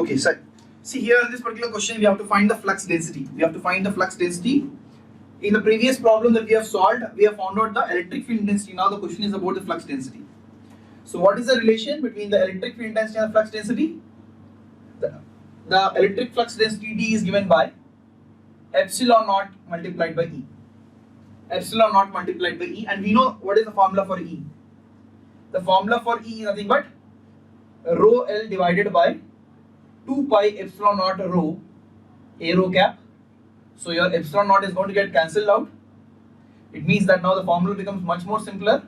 Okay, so see here in this particular question we have to find the flux density. We have to find the flux density. In the previous problem that we have solved, we have found out the electric field density. Now the question is about the flux density. So what is the relation between the electric field density and the flux density? The electric flux density D is given by epsilon naught multiplied by E. Epsilon naught multiplied by E, and we know what is the formula for E. The formula for E is nothing but rho L divided by 2 pi epsilon naught rho A rho cap. So your epsilon naught is going to get cancelled out. It means that now the formula becomes much more simpler.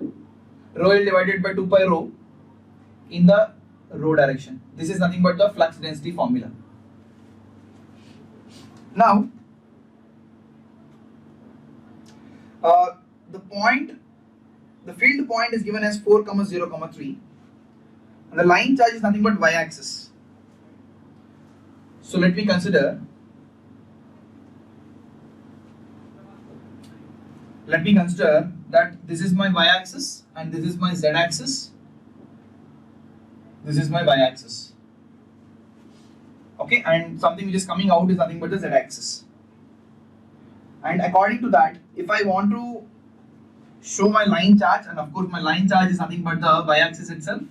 Rho L divided by 2 pi rho in the rho direction. This is nothing but the flux density formula. Now, the field point is given as 4, 0, 3, and the line charge is nothing but y-axis. So let me consider. That this is my y-axis and this is my z-axis. This is my y-axis. Okay, and something which is coming out is nothing but the z-axis. And according to that, if I want to show my line charge, and of course my line charge is nothing but the y-axis itself.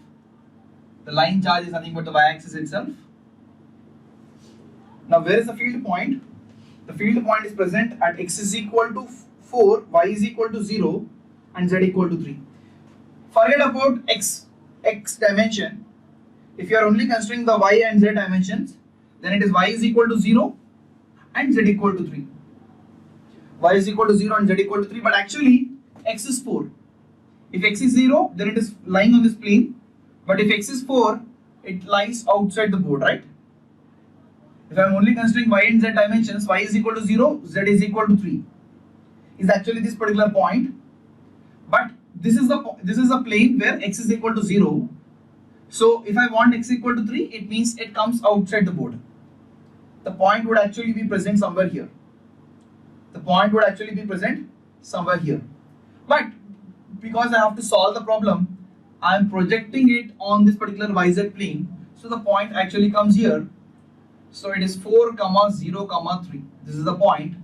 The line charge is nothing but the y-axis itself. Now where is the field point? The field point is present at x is equal to 4, y is equal to 0, and z equal to 3. Forget about x dimension. If you are only considering the y and z dimensions, then it is y is equal to 0 and z equal to 3. Y is equal to 0 and z equal to 3, but actually x is 4. If x is 0, then it is lying on this plane, but if x is 4, it lies outside the board, right? If I am only considering y and z dimensions, y is equal to 0, z is equal to 3. Is actually this particular point, but this is a plane where x is equal to 0. So if I want x equal to 3, it means it comes outside the board. The point would actually be present somewhere here. But because I have to solve the problem, I am projecting it on this particular YZ plane. So the point actually comes here. So it is 4, 0, 3. This is the point.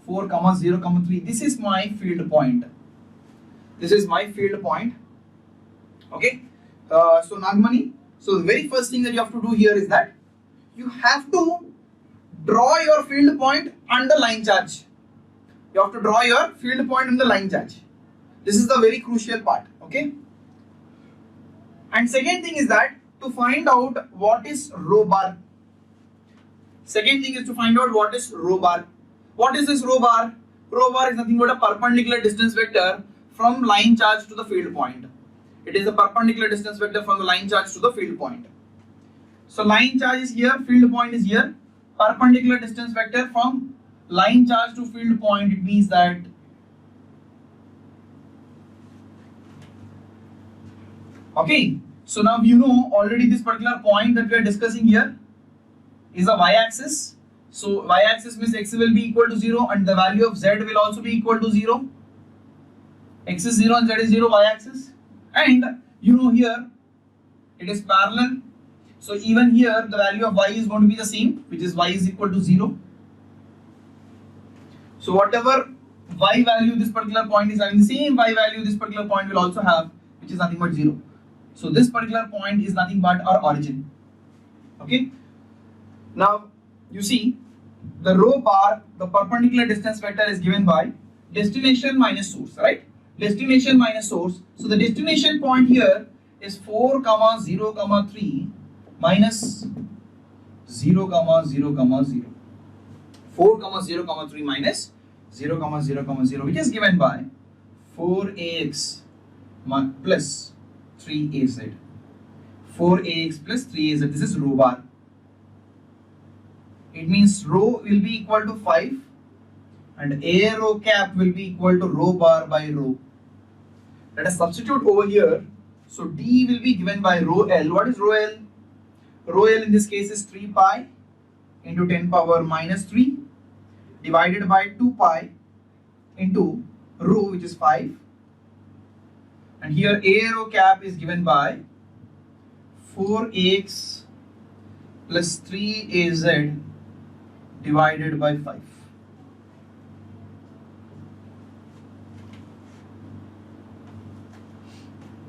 4, 0, 3. This is my field point. Okay. So Nagmani, so the very first thing that you have to do here is that you have to draw your field point and the line charge. You have to draw your field point and the line charge. This is the very crucial part. Okay. And second thing is that to find out what is rho bar. What is this rho bar? Rho bar is nothing but a perpendicular distance vector from line charge to the field point. It is a perpendicular distance vector from the line charge to the field point. So line charge is here, field point is here. Perpendicular distance vector from line charge to field point, it means that okay. So now you know already this particular point that we are discussing here is a y-axis. So y-axis means x will be equal to 0 and the value of z will also be equal to 0. X is 0 and z is 0, y-axis. And you know here it is parallel. So even here the value of y is going to be the same, which is y is equal to 0. So whatever y value this particular point is having, the same y value this particular point will also have, which is nothing but 0. So this particular point is nothing but our origin. Okay. Now you see the rho bar, the perpendicular distance vector is given by destination minus source, right? Destination minus source. So the destination point here is 4, 0, 3 minus 0, 0, 0. 4, 0, 3 minus 0, 0, 0, which is given by 4ax plus 3az. 4ax plus 3az. This is rho bar. It means rho will be equal to 5 and A rho cap will be equal to rho bar by rho. Let us substitute over here. So D will be given by rho L. What is rho L? Rho L in this case is 3 pi into 10 power minus 3 divided by 2 pi into rho, which is 5. And here A rho cap is given by 4x plus 3az divided by 5.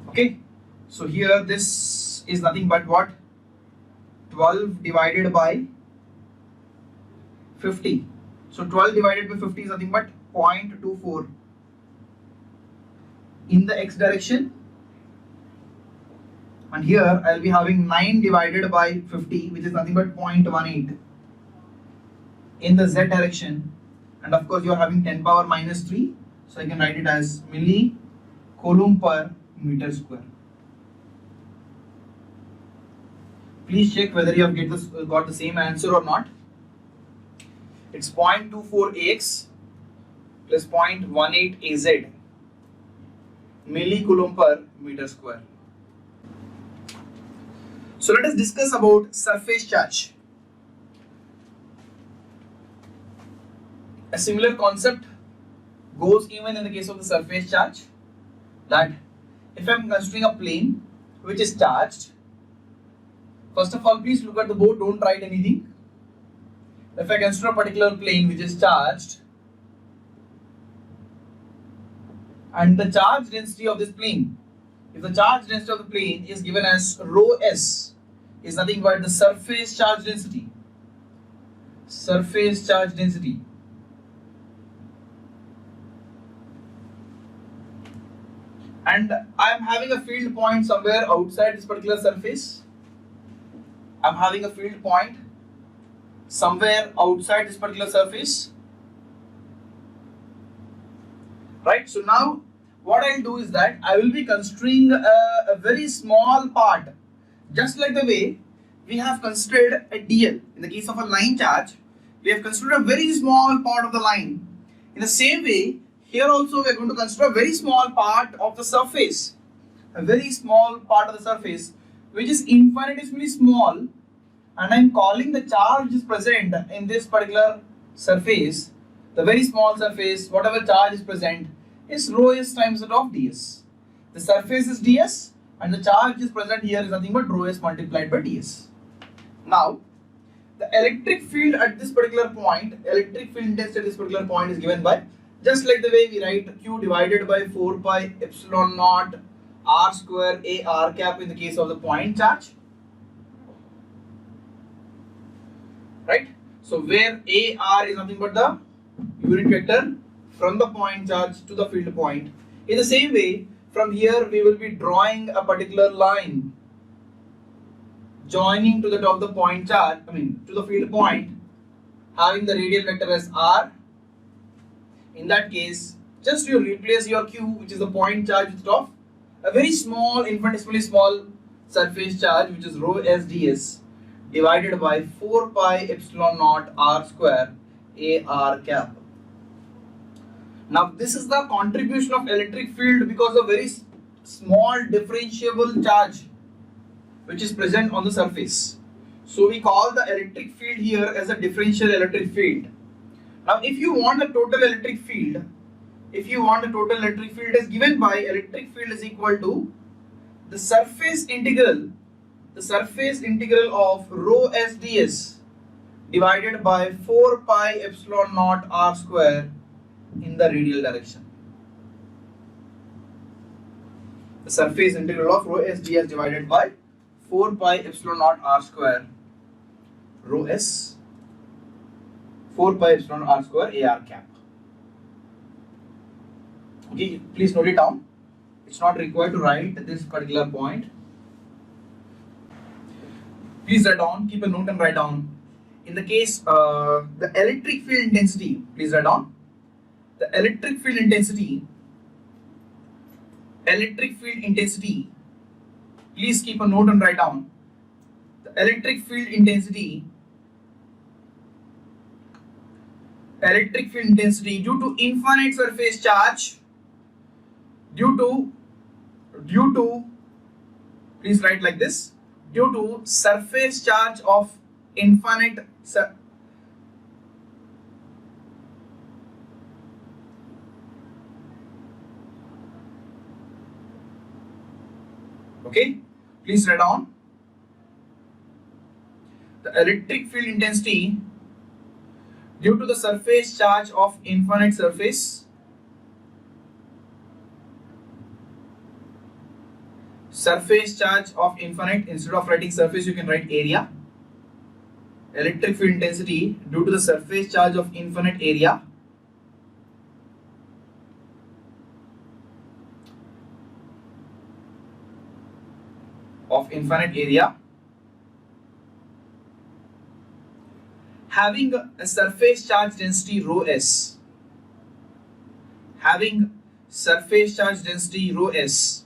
Okay, so here this is nothing but what? 12 divided by 50. So 12 divided by 50 is nothing but 0.24 in the x direction, and here I will be having 9 divided by 50, which is nothing but 0.18 in the z direction, and of course you are having 10 power minus 3, so I can write it as millicoulomb per meter square. Please check whether you have got the same answer or not. It's 0.24 ax plus 0.18 az millicoulomb per meter square. So let us discuss about surface charge. A similar concept goes even in the case of the surface charge, that if I am considering a plane which is charged, first of all please look at the board, don't write anything. If I consider a particular plane which is charged, and the charge density of this plane, if the charge density of the plane is given as rho s, is nothing but the surface charge density. Surface charge density. And I am having a field point somewhere outside this particular surface. I am having a field point somewhere outside this particular surface. Right, so now what I'll do is that I will be considering a very small part, just like the way we have considered a dl. In the case of a line charge, we have considered a very small part of the line. In the same way, here also we are going to consider a very small part of the surface, a very small part of the surface which is infinitesimally small, and I am calling the charge is present in this particular surface, the very small surface, whatever charge is present, is rho s times that of ds. The surface is ds and the charge is present here is nothing but rho s multiplied by ds. Now, the electric field at this particular point, electric field intensity at this particular point is given by, just like the way we write q divided by 4 pi epsilon naught r square a r cap in the case of the point charge. Right? So where a r is nothing but the unit vector from the point charge to the field point. In the same way, from here we will be drawing a particular line joining to the top of the point charge, to the field point, having the radial vector as r. In that case, just you replace your q, which is the point charge, with of a very small, infinitesimally small surface charge, which is rho s ds, divided by 4 pi epsilon naught r square a r cap. Now this is the contribution of electric field because of very small differentiable charge which is present on the surface. So we call the electric field here as a differential electric field. Now if you want the total electric field, is given by electric field is equal to the surface integral of rho s ds divided by 4 pi epsilon naught r square in the radial direction. The surface integral of rho s ds divided by 4 pi epsilon naught r square rho s 4 pi epsilon r square a r cap. Okay, please note it down. It's not required to write this particular point. Please write down, keep a note and write down. In the case, the electric field intensity, please write down. The electric field intensity, please keep a note and write down. The electric field intensity due to infinite surface charge, due to please write like this, due to surface charge of infinite okay, please write down. The the electric field intensity due to the surface charge of infinite surface charge of infinite, instead of writing surface you can write area. Electric field intensity due to the surface charge of infinite area having a surface charge density rho s, having surface charge density rho s,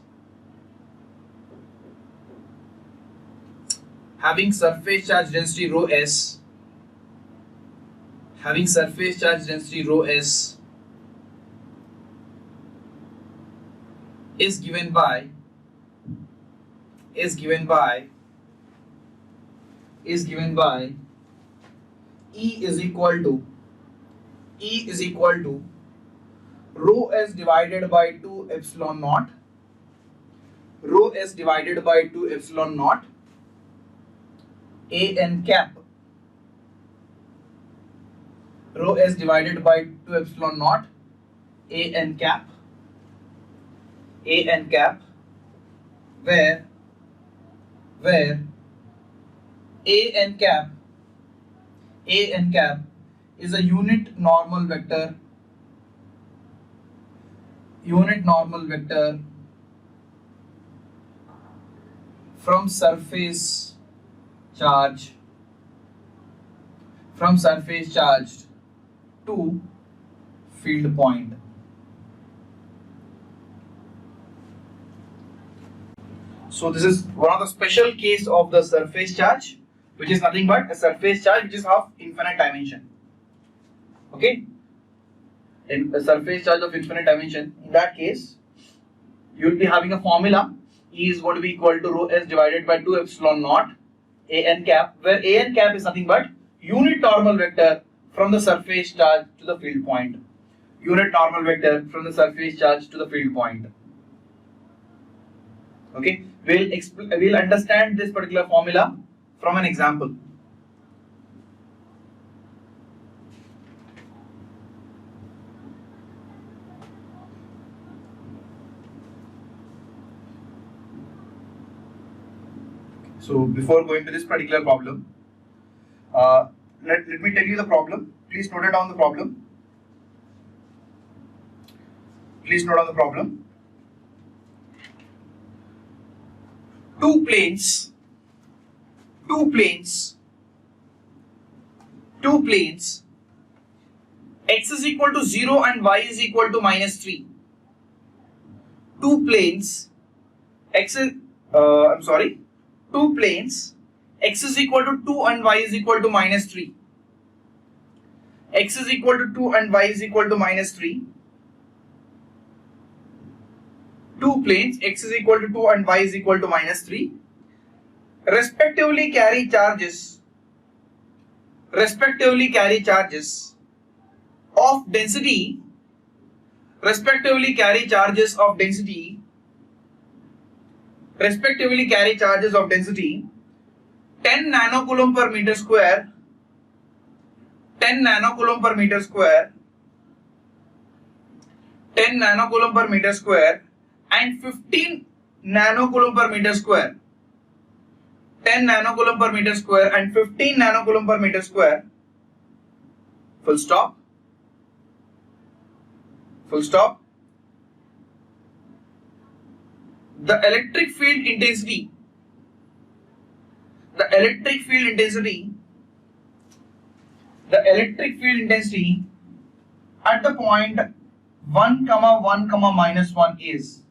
having surface charge density rho s, having surface charge density rho s is given by E is equal to rho s divided by 2 epsilon naught, rho s divided by 2 epsilon naught a n cap, rho s divided by 2 epsilon naught a n cap, where a n cap is a unit normal vector from surface charge to field point. So this is one of the special case of the surface charge, which is nothing but a surface charge which is of infinite dimension. Okay, in a surface charge of infinite dimension, in that case you will be having a formula. E is going to be equal to rho s divided by 2 epsilon naught a n cap, where a n cap is nothing but unit normal vector from the surface charge to the field point. Unit normal vector from the surface charge to the field point. Okay, we'll understand this particular formula from an example. So before going to this particular problem, let me tell you the problem. Please note down the problem. Two planes x is equal to 0 and y is equal to -3. Two planes x is equal to 2 and y is equal to -3. X is equal to 2 and y is equal to -3. Two planes x is equal to 2 and y is equal to -3 respectively carry charges of density 10 nanocoulomb per meter square, 10 nanocoulomb per meter square, 10 nanocoulomb per meter square and 15 nanocoulomb per meter square, 10 nanocoulomb per meter square and 15 nanocoulomb per meter square, full stop. The electric field intensity at the point 1, 1, -1 is,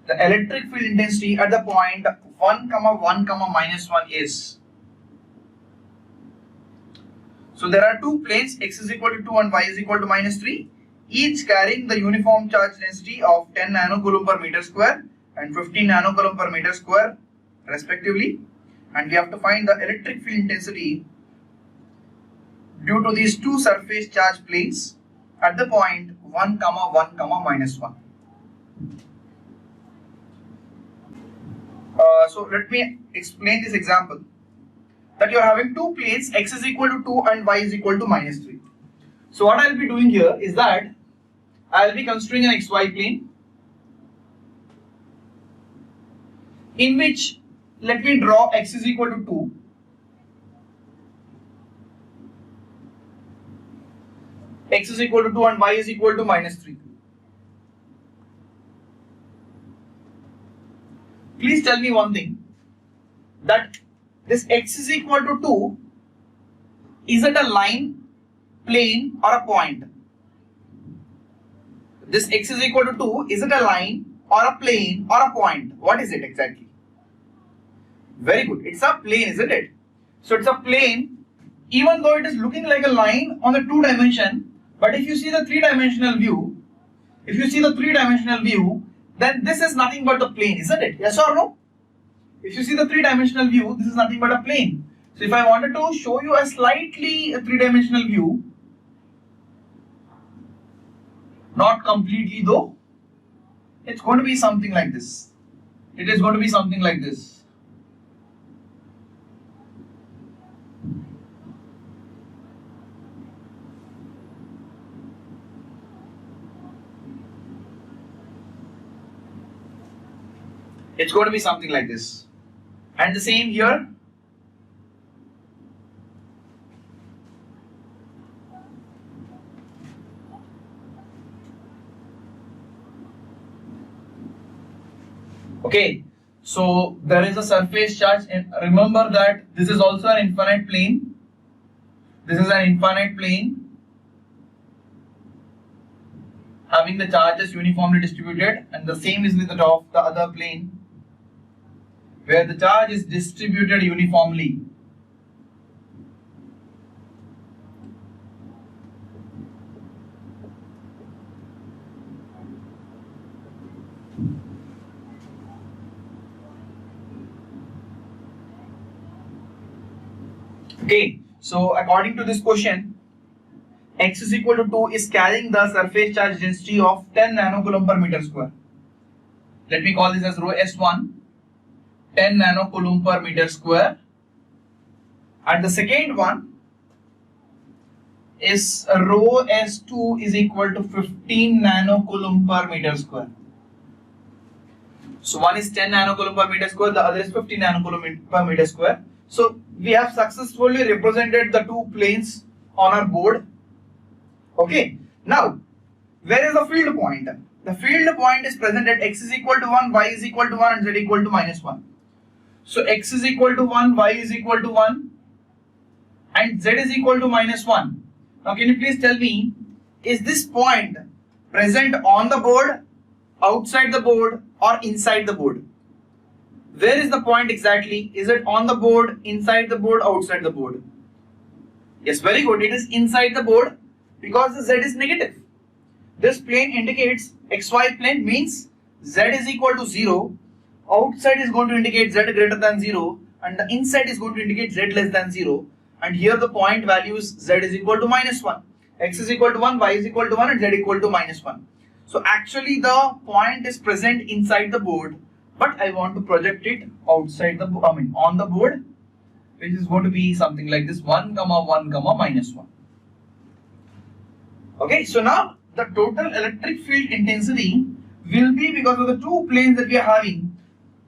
the electric field intensity at the point 1, 1, -1 is. So there are two planes x is equal to 2 and y is equal to -3, each carrying the uniform charge density of 10 nanocoulomb per meter square and 15 nanocoulomb per meter square respectively, and we have to find the electric field intensity due to these two surface charge planes at the point 1, 1, -1. So let me explain this example. that you are having two planes, x is equal to 2 and y is equal to minus 3. So what I will be doing here is that I will be construing an xy plane in which, let me draw x is equal to 2, x is equal to 2 and y is equal to minus 3. Please tell me one thing, that this x is equal to 2, is it a line, plane or a point? This x is equal to 2, is it a line or a plane or a point? What is it exactly? Very good, it's a plane, isn't it? So it's a plane, even though it is looking like a line on the 2 dimension, but if you see the 3-dimensional view, then this is nothing but the plane, isn't it? Yes or no? If you see the 3-dimensional view, this is nothing but a plane. So if I wanted to show you a slightly 3-dimensional view, not completely though, it's going to be something like this. It is going to be something like this. It's going to be something like this. And the same here. Okay, so there is a surface charge, and remember that this is also an infinite plane. This is an infinite plane having the charges uniformly distributed, and the same is with the other plane where the charge is distributed uniformly. Okay, so according to this question, x is equal to 2 is carrying the surface charge density of 10 nanocoulomb per meter square. Let me call this as rho S1, 10 nanocoulomb per meter square. And the second one is rho S2 is equal to 15 nanocoulomb per meter square. So one is 10 nanocoulomb per meter square, the other is 15 nanocoulomb per meter square. So we have successfully represented the two planes on our board. Okay, now where is the field point? The field point is present at x is equal to 1, y is equal to 1 and z equal to minus 1. So x is equal to 1, y is equal to 1 and z is equal to minus 1. Now can you please tell me, is this point present on the board, outside the board or inside the board? Where is the point exactly? Is it on the board, inside the board, outside the board? Yes, very good. It is inside the board because the z is negative. This plane indicates xy plane, means z is equal to 0. Outside is going to indicate z greater than 0 and the inside is going to indicate z less than 0. And here the point values z is equal to minus 1. X is equal to 1, y is equal to 1 and z equal to minus 1. So actually the point is present inside the board, but I want to project it outside the, on the board, which is going to be something like this, 1, 1, minus 1. Okay, so now the total electric field intensity will be because of the two planes that we are having.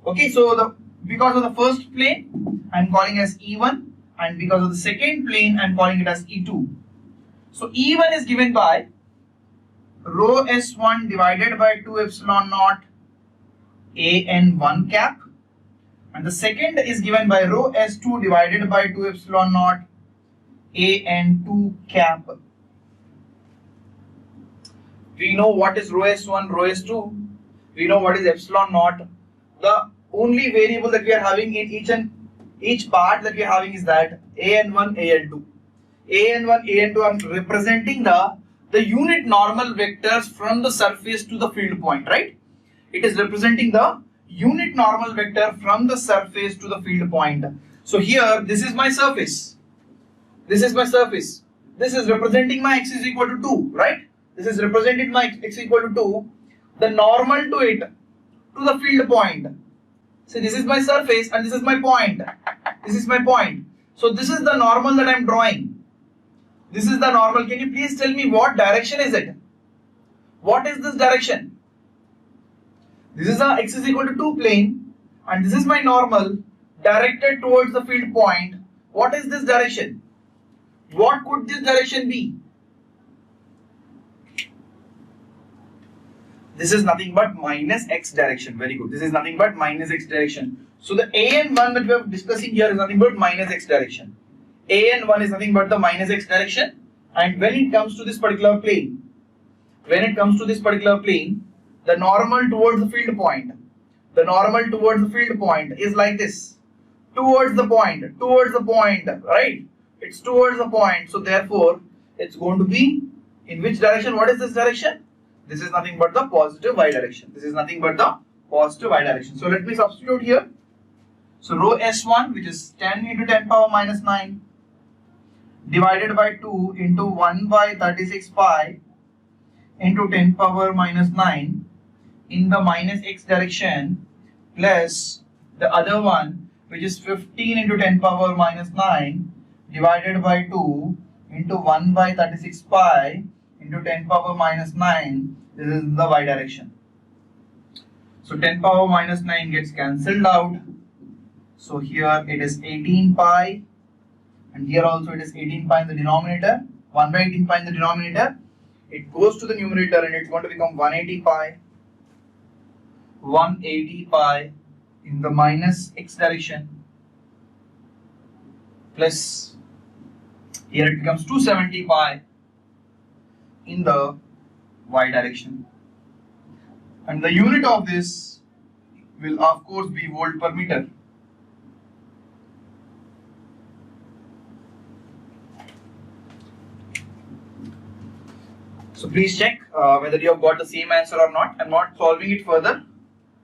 Okay, so because of the first plane I am calling as E1 and because of the second plane I am calling it as E2. So E1 is given by rho S1 divided by 2 epsilon naught AN1 cap, and the second is given by rho S2 divided by 2 epsilon naught AN2 cap. We know what is rho S1, rho S2, we know what is epsilon naught. The only variable that we are having in each part that we are having is that AN1, AN2. AN1, AN2 are representing the unit normal vectors from the surface to the field point, right? It is representing the unit normal vector from the surface to the field point. So here, this is my surface. This is my surface. This is representing my x is equal to 2, right? This is representing my x equal to 2. The normal to it, to the field point. So this is my surface and this is my point. This is my point. So this is the normal that I am drawing. This is the normal. Can you please tell me what direction is it? What is this direction? This is a x is equal to 2 plane and this is my normal directed towards the field point. What is this direction? What could this direction be? This is nothing but minus x direction. Very good. This is nothing but minus x direction. So the AN1 that we are discussing here is nothing but minus x direction. AN1 is nothing but the minus x direction, and when it comes to this particular plane, the normal towards the field point, is like this. Towards the point, right? It's towards the point. So therefore, it's going to be in which direction? What is this direction? This is nothing but the positive y direction. So let me substitute here. So rho S1, which is 10 into 10 power minus 9 divided by 2 into 1 by 36 pi into 10 power minus 9 in the minus x direction, plus the other one, which is 15 into 10 power minus 9 divided by 2 into 1 by 36 pi into 10 power minus 9. This is the y direction. So 10 power minus 9 gets cancelled out. So here it is 18 pi, and here also it is 18 pi in the denominator, 1 by 18 pi in the denominator. It goes to the numerator and it's going to become 180 pi in the minus x direction, plus here it becomes 270 pi in the y direction, and the unit of this will of course be volt per meter. So please check whether you have got the same answer or not. I'm not solving it further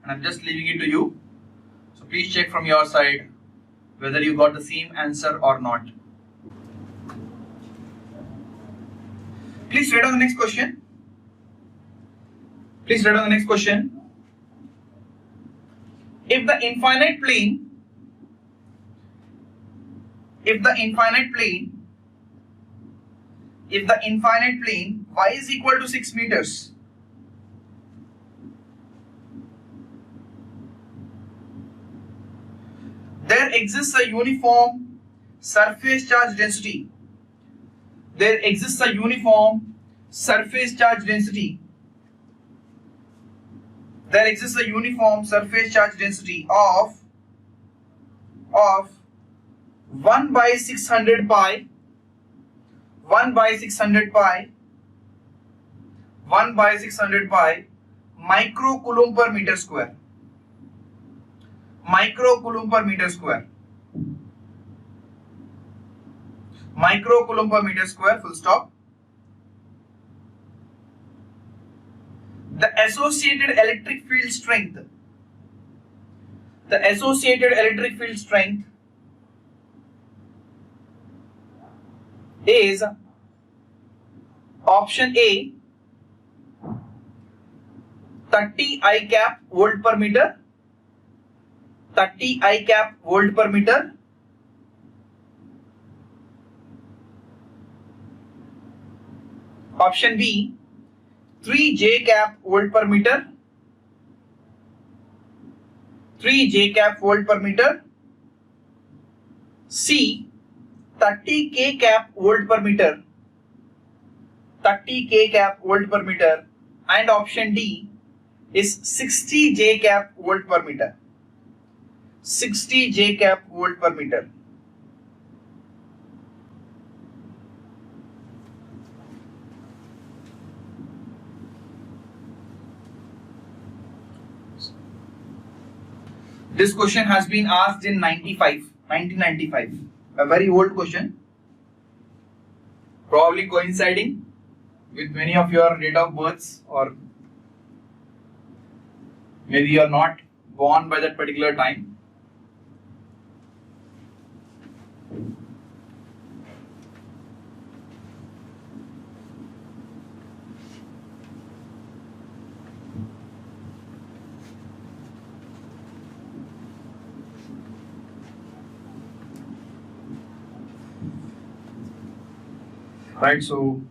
and I'm just leaving it to you. So please check from your side whether you got the same answer or not. Please read on the next question. If the infinite plane y is equal to 6 meters, there exists a uniform surface charge density. Of 1 by 600 pi microcoulomb per meter square. Full stop. The associated electric field strength is option A 30 I cap volt per meter, option B 3 J cap volt per meter, C 30 K cap volt per meter, and option D is 60 J cap volt per meter. This question has been asked in 1995, a very old question, probably coinciding with many of your date of births, or maybe you are not born by that particular time. right? So,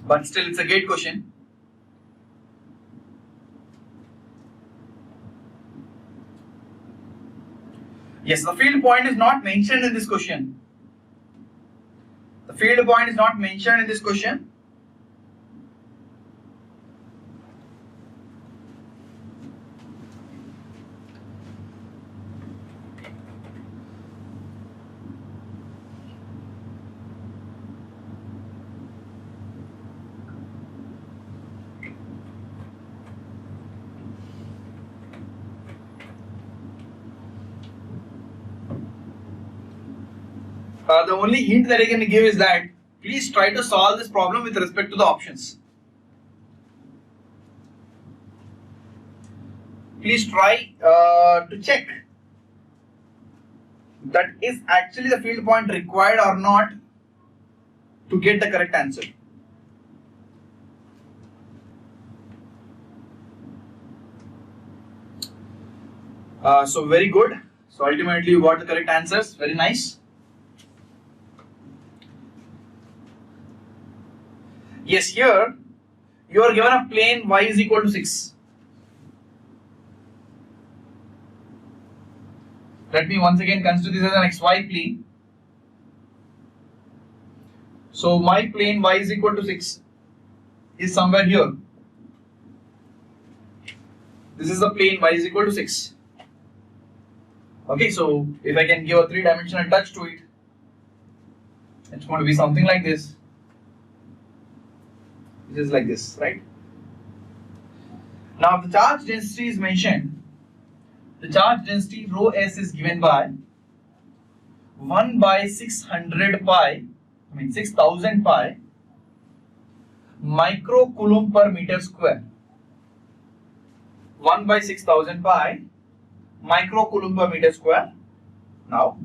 but still it's a gate question. Yes, the field point is not mentioned in this question. The field point is not mentioned in this question. The only hint that I can give is that please try to solve this problem with respect to the options. Please try to check that is actually the field point required or not to get the correct answer. So very good. So ultimately you got the correct answers. Very nice. Yes, here you are given a plane y is equal to 6. Let me once again consider this as an xy plane. So my plane y is equal to 6 is somewhere here. This is the plane y is equal to 6. Okay, so if I can give a 3-dimensional touch to it, it's going to be something like this. It is like this, right? Now, if the charge density is mentioned, the charge density rho s is given by 1 by 600 pi, 6000 pi microcoulomb per meter square. 1 by 6000 pi microcoulomb per meter square. Now,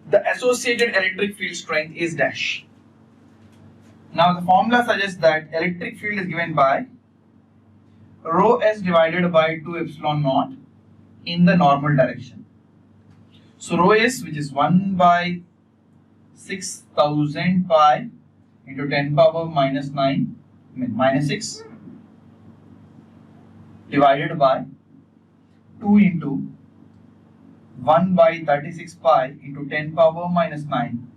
the associated electric field strength is dash. Now, the formula suggests that electric field is given by rho s divided by 2 epsilon naught in the normal direction. So, rho s, which is 1 by 6000 pi into 10 power minus 9, minus 6 divided by 2 into 1 by 36 pi into 10 power minus 9.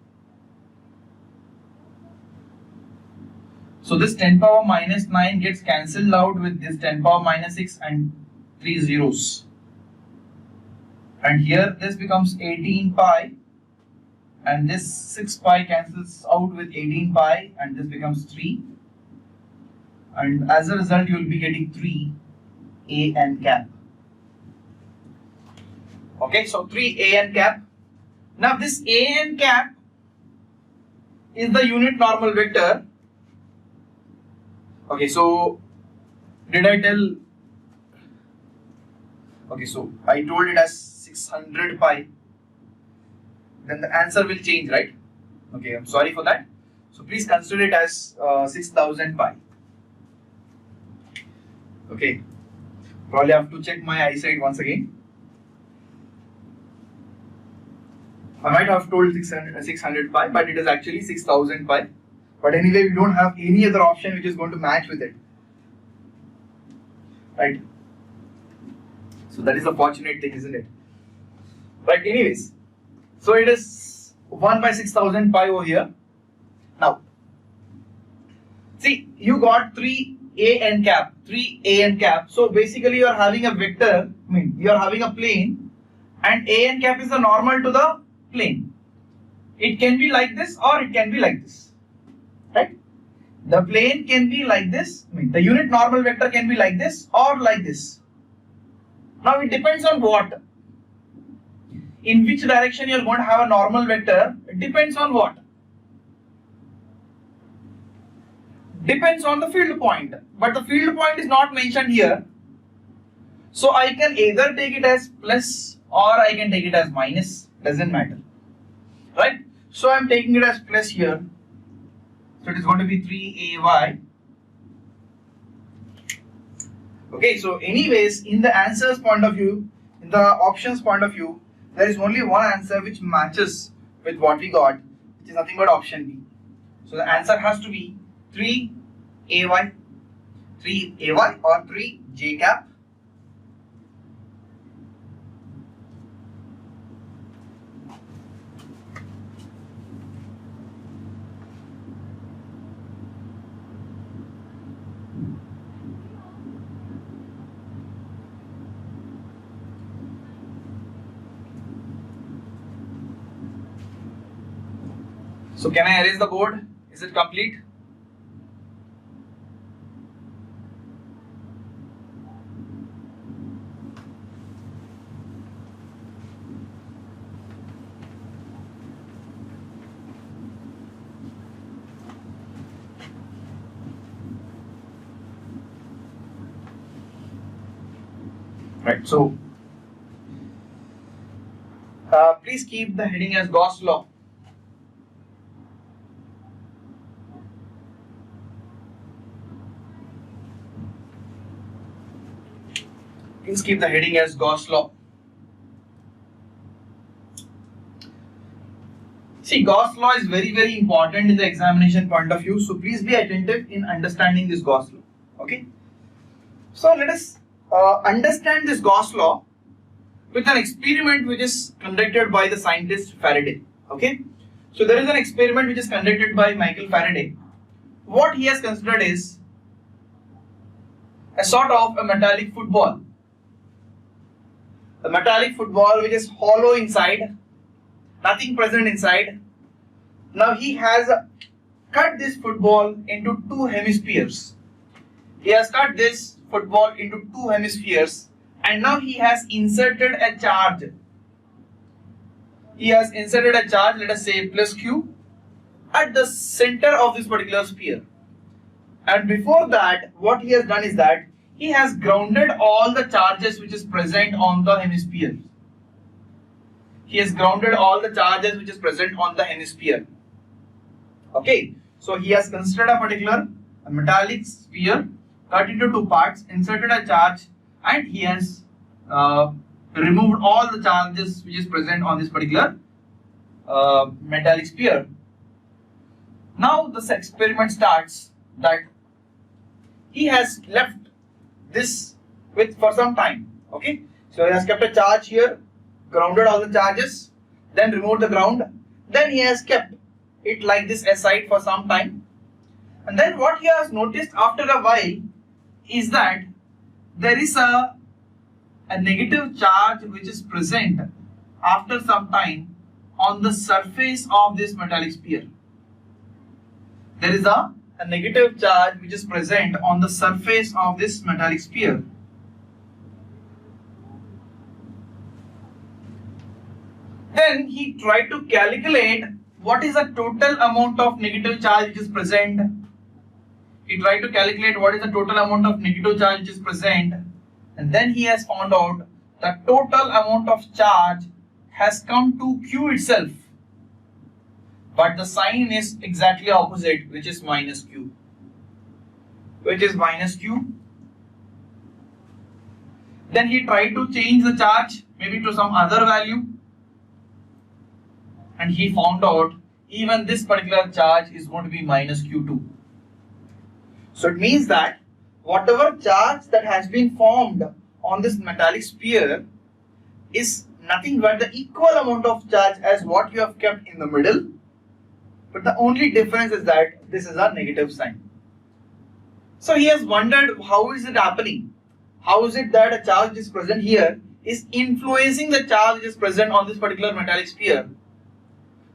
So this 10 power minus 9 gets cancelled out with this 10 power minus 6 and 3 zeros. And here this becomes 18 pi and this 6 pi cancels out with 18 pi and this becomes 3. And as a result you will be getting 3 a n cap. Okay, so 3 a n cap. Now this a n cap is the unit normal vector. Okay, so did I tell? Okay, so I told it as 600 pi. Then the answer will change, right? Okay, I'm sorry for that. So please consider it as 6000 pi. Okay, probably have to check my eyesight once again. I might have told 600 pi, but it is actually 6000 pi. But anyway, we don't have any other option which is going to match with it. Right? So that is the fortunate thing, isn't it? Right, anyways. So it is 1 by 6000 pi over here. Now, see, you got 3 a n cap, 3 a n cap. So basically you are having a vector, you are having a plane and a n cap is the normal to the plane. It can be like this or it can be like this. Right? The plane can be like this, the unit normal vector can be like this or like this. Now it depends on what? In which direction you are going to have a normal vector, it depends on what? Depends on the field point. But the field point is not mentioned here. So I can either take it as plus or I can take it as minus, doesn't matter. Right? So I am taking it as plus here. So it is going to be 3ay. Okay, so anyways, in the answers point of view, in the options point of view, there is only one answer which matches with what we got, which is nothing but option B. So the answer has to be 3AY, 3AY or 3J cap. So can I erase the board? Is it complete? Right, so please keep the heading as Gauss law. Please keep the heading as Gauss law. See, Gauss law is very, very important in the examination point of view. So please be attentive in understanding this Gauss law. Okay. So let us understand this Gauss law with an experiment which is conducted by the scientist Faraday. Okay. So there is an experiment which is conducted by Michael Faraday. What he has considered is a sort of a metallic football. A metallic football which is hollow inside, nothing present inside. Now he has cut this football into two hemispheres. He has cut this football into two hemispheres and now he has inserted a charge. He has inserted a charge, let us say plus Q, at the center of this particular sphere. And before that, what he has done is that he has grounded all the charges which is present on the hemisphere. He has grounded all the charges which is present on the hemisphere. Okay, so he has considered a particular metallic sphere, cut into two parts, inserted a charge, and he has removed all the charges which is present on this particular metallic sphere. Now this experiment starts that he has left this with for some time. Okay, so he has kept a charge here, grounded all the charges, then removed the ground, then he has kept it like this aside for some time, and then what he has noticed after a while is that there is a negative charge which is present after some time on the surface of this metallic sphere. There is a negative charge which is present on the surface of this metallic sphere. Then he tried to calculate what is the total amount of negative charge which is present. He tried to calculate what is the total amount of negative charge which is present, and then he has found out the total amount of charge has come to Q itself. But the sign is exactly opposite, which is minus Q. Which is minus Q. Then he tried to change the charge maybe to some other value. And he found out even this particular charge is going to be minus Q2. So it means that whatever charge that has been formed on this metallic sphere is nothing but the equal amount of charge as what you have kept in the middle. But the only difference is that this is a negative sign. So he has wondered, how is it happening? How is it that a charge which is present here is influencing the charge which is present on this particular metallic sphere?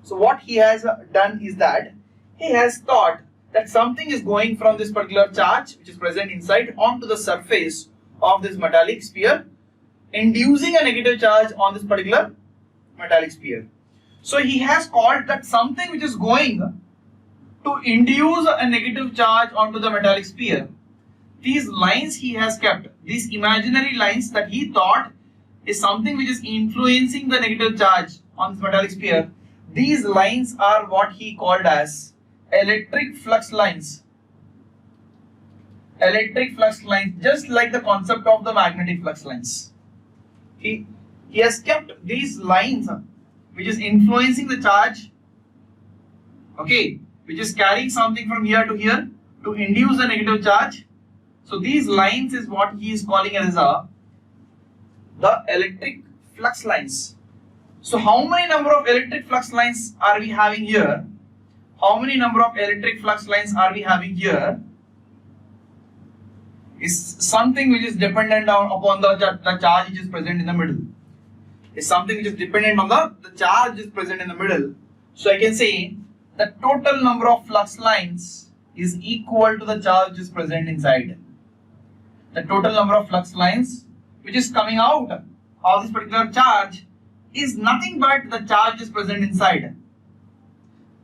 So what he has done is that he has thought that something is going from this particular charge which is present inside onto the surface of this metallic sphere, inducing a negative charge on this particular metallic sphere. So he has called that something which is going to induce a negative charge onto the metallic sphere. These lines he has kept, these imaginary lines that he thought is something which is influencing the negative charge on this metallic sphere. These lines are what he called as electric flux lines. Electric flux lines, just like the concept of the magnetic flux lines. He has kept these lines which is influencing the charge, okay, which is carrying something from here to here to induce a negative charge. So these lines is what he is calling as the electric flux lines. So how many number of electric flux lines are we having here? How many number of electric flux lines are we having here? Is something which is dependent upon the charge which is present in the middle. Is something which is dependent on the charge which is present in the middle. So I can say the total number of flux lines is equal to the charge which is present inside. The total number of flux lines which is coming out of this particular charge is nothing but the charge which is present inside.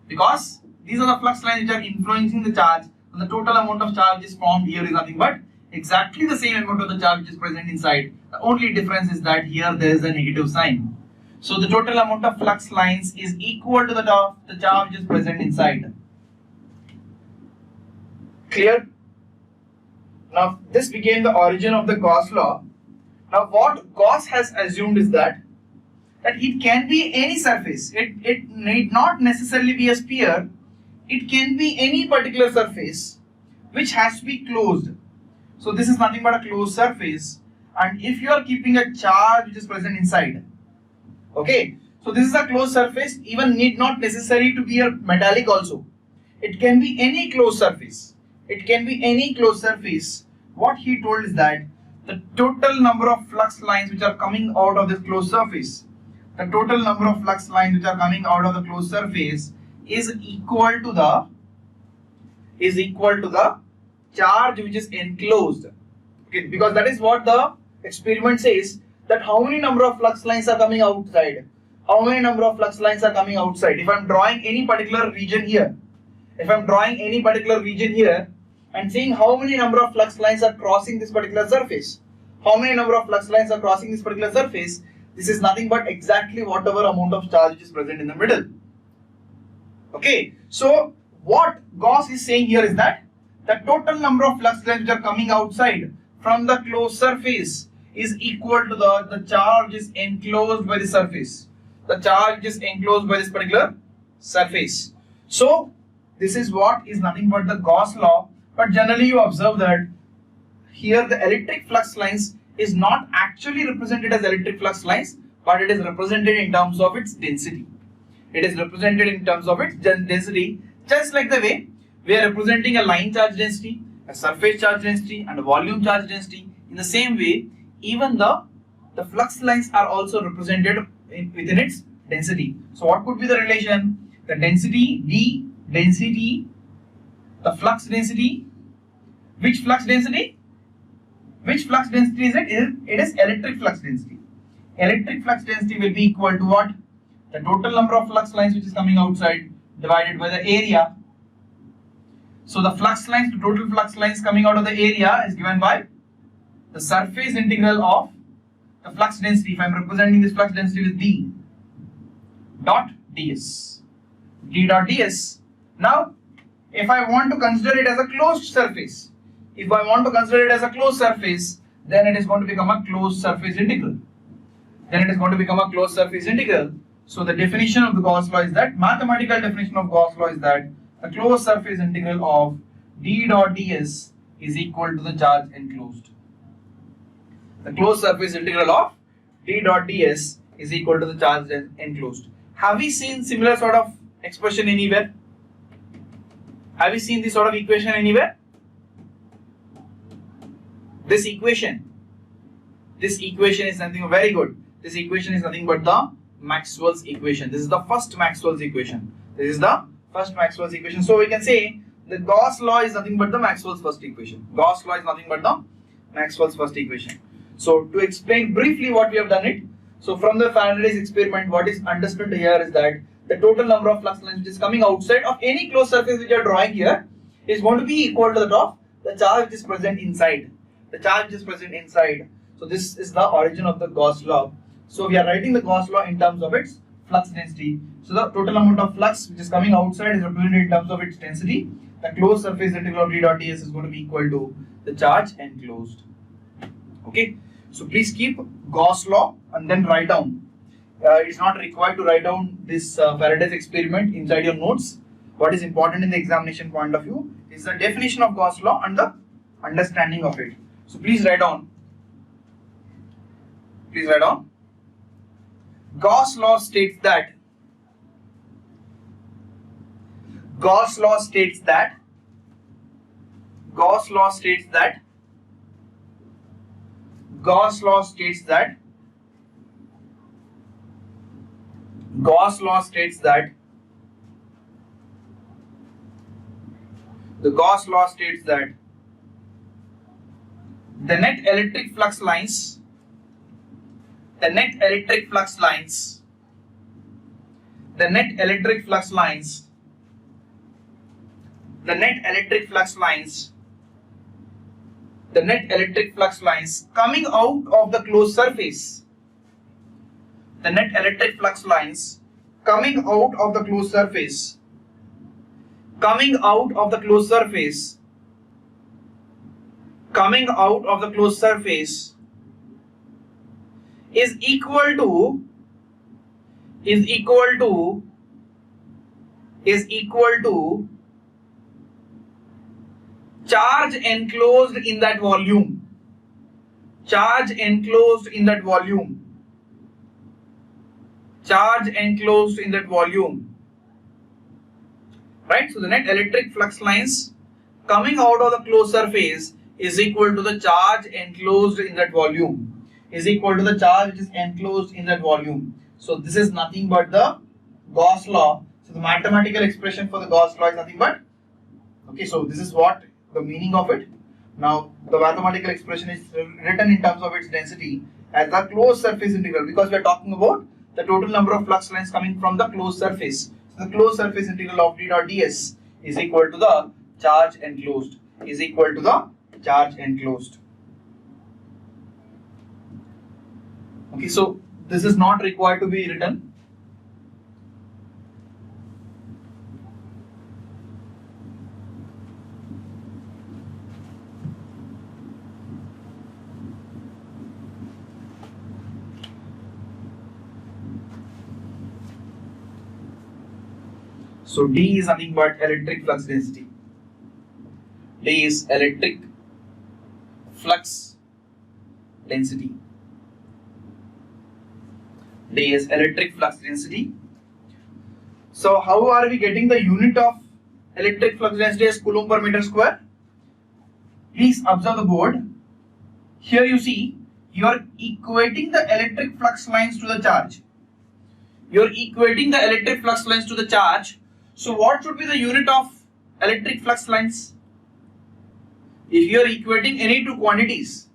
Because these are the flux lines which are influencing the charge, and the total amount of charge is formed here is nothing but exactly the same amount of the charge which is present inside. The only difference is that here there is a negative sign. So the total amount of flux lines is equal to the charge which is present inside. Clear? Now this became the origin of the Gauss law. Now what Gauss has assumed is that it can be any surface. It need not necessarily be a sphere. It can be any particular surface which has to be closed. So this is nothing but a closed surface, and if you are keeping a charge which is present inside, okay, so this is a closed surface, even need not necessary to be a metallic also. It can be any closed surface. It can be any closed surface. What he told is that the total number of flux lines which are coming out of this closed surface, the total number of flux lines which are coming out of the closed surface is equal to the charge which is enclosed. Okay, because that is what the experiment says, that how many number of flux lines are coming outside. How many number of flux lines are coming outside? If I am drawing any particular region here, and seeing how many number of flux lines are crossing this particular surface, this is nothing but exactly whatever amount of charge which is present in the middle. Okay, so what Gauss is saying here is that the total number of flux lines which are coming outside from the closed surface is equal to the charge is enclosed by the surface. The charge is enclosed by this particular surface. So this is what is nothing but the Gauss law. But generally you observe that here the electric flux lines is not actually represented as electric flux lines, but it is represented in terms of its density. Just like the way we are representing a line charge density, a surface charge density, and a volume charge density. In the same way, even the flux lines are also represented within its density. So what could be the relation? The density, the density, the flux density. Which flux density? Which flux density is it? It is electric flux density. Electric flux density will be equal to what? The total number of flux lines which is coming outside divided by the area. So the flux lines, the total flux lines coming out of the area is given by the surface integral of the flux density. If I am representing this flux density with d dot ds. D dot ds. Now, if I want to consider it as a closed surface, then it is going to become a closed surface integral. So the definition of the Gauss law is that, mathematical definition of Gauss law is that the closed surface integral of d dot ds is equal to the charge enclosed. The closed surface integral of d dot ds is equal to the charge enclosed. Have we seen similar sort of expression anywhere? Have you seen this sort of equation anywhere? This equation is something very good. This equation is nothing but the Maxwell's equation. This is the first Maxwell's equation. So we can say the Gauss law is nothing but the Maxwell's first equation. So to explain briefly what we have done it. So from the Faraday's experiment, what is understood here is that the total number of flux lines which is coming outside of any closed surface which you are drawing here is going to be equal to the charge which is present inside. So this is the origin of the Gauss law. So we are writing the Gauss law in terms of its flux density. So the total amount of flux which is coming outside is represented in terms of its density. The closed surface integral of d dot ds is going to be equal to the charge enclosed. Okay. So please keep Gauss law and then write down It's not required to write down this Faraday's experiment inside your notes. What is important in the examination point of view is the definition of Gauss law and the understanding of it. So please write down. Please write down. Gauss law states that. Gauss law states that. Gauss law states that. Gauss law states that. Gauss law states that. The Gauss law states that the net electric flux lines, the net electric flux lines, the net electric flux lines, the net electric flux lines, the net electric flux lines coming out of the closed surface, the net electric flux lines coming out of the closed surface, coming out of the closed surface, coming out of the closed surface is equal to charge enclosed in that volume, charge enclosed in that volume, charge enclosed in that volume, right? So the net electric flux lines coming out of the closed surface is equal to the charge enclosed in that volume, is equal to the charge which is enclosed in that volume. So this is nothing but the Gauss law. So the mathematical expression for the Gauss law is nothing but, okay, so this is what the meaning of it. Now the mathematical expression is written in terms of its density as the closed surface integral, because we are talking about the total number of flux lines coming from the closed surface. So the closed surface integral of d dot ds is equal to the charge enclosed, is equal to the charge enclosed. Okay, so this is not required to be written. So D is nothing but electric flux density. D is electric flux density. D is electric flux density. So how are we getting the unit of electric flux density as Coulomb per meter square? Please observe the board. Here you see you are equating the electric flux lines to the charge. You are equating the electric flux lines to the charge. So what should be the unit of electric flux lines? If you are equating any two quantities,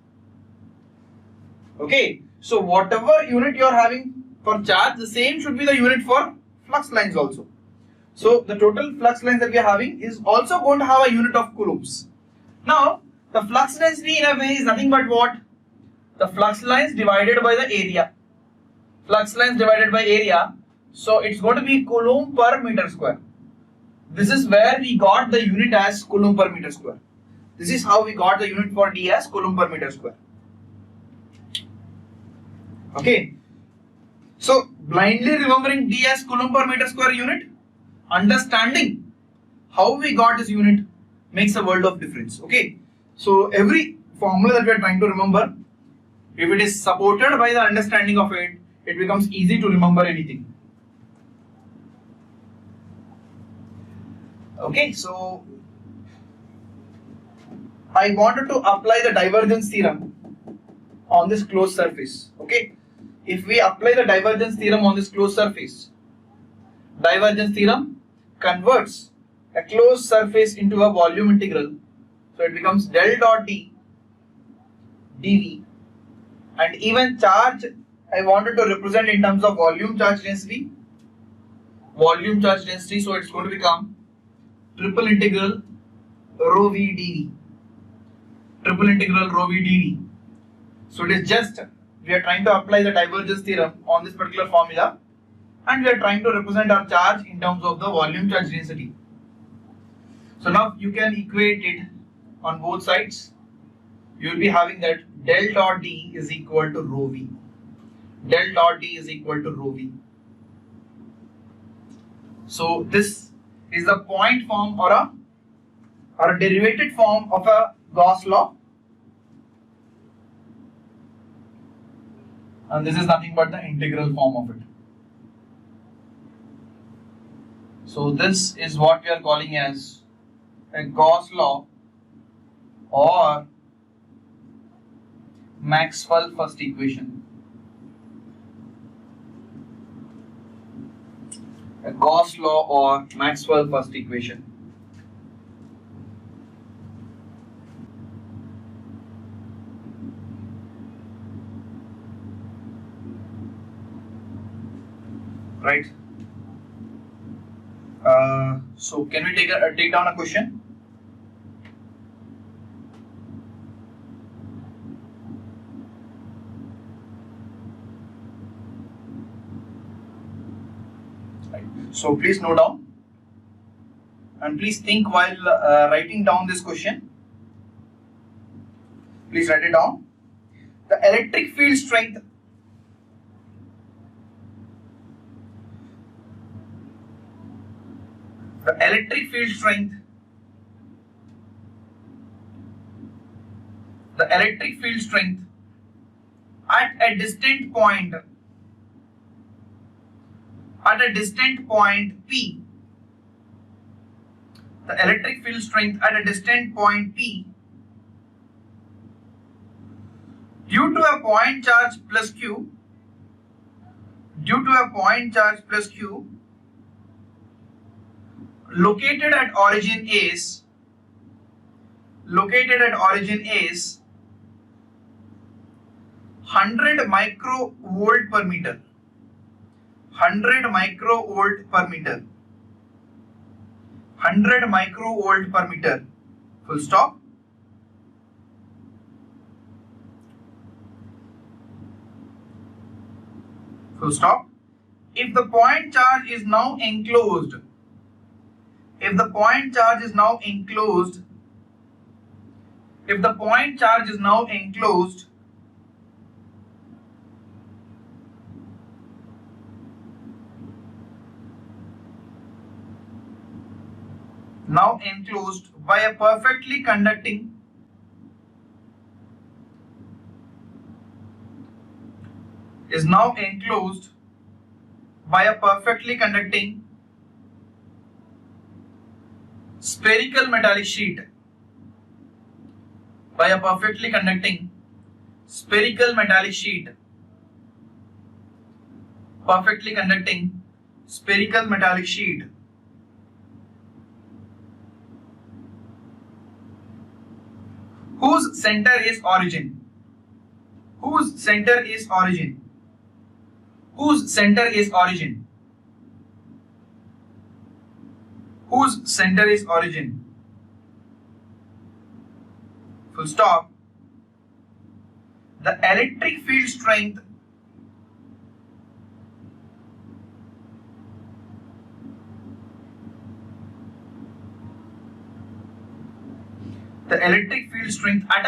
okay, so whatever unit you are having for charge, the same should be the unit for flux lines also. So the total flux lines that we are having is also going to have a unit of coulombs. Now the flux density in a way is nothing but what? The flux lines divided by the area. Flux lines divided by area. So it's going to be Coulomb per meter square. This is where we got the unit as Coulomb per meter square. This is how we got the unit for D as Coulomb per meter square. Okay. So blindly remembering D as Coulomb per meter square unit, understanding how we got this unit makes a world of difference. Okay. So every formula that we are trying to remember, if it is supported by the understanding of it, it becomes easy to remember anything. Okay, so I wanted to apply the divergence theorem on this closed surface. Okay, if we apply the divergence theorem on this closed surface, divergence theorem converts a closed surface into a volume integral. So it becomes del dot d dv, and even charge I wanted to represent in terms of volume charge density. Volume charge density, so it's going to become triple integral rho v dv. Triple integral rho v dv. So it is just we are trying to apply the divergence theorem on this particular formula, and we are trying to represent our charge in terms of the volume charge density. So now you can equate it on both sides. You will be having that del dot d is equal to rho v. del dot D is equal to rho V. So this is the point form or a derivative form of a Gauss law, and this is nothing but the integral form of it. So this is what we are calling as a Gauss law or Maxwell first equation. A Gauss law or Maxwell first equation. Right. So can we take down a question? Right. So please note down and please think while writing down this question. Please write it down. The electric field strength at a distant point P, the electric field strength at a distant point P due to a point charge plus Q located at origin is 100 microvolt per meter. 100 microvolt per meter. Full stop. Full stop. If the point charge is now enclosed, by a perfectly conducting spherical metallic sheet. Whose center is origin? Full stop. The electric field strength at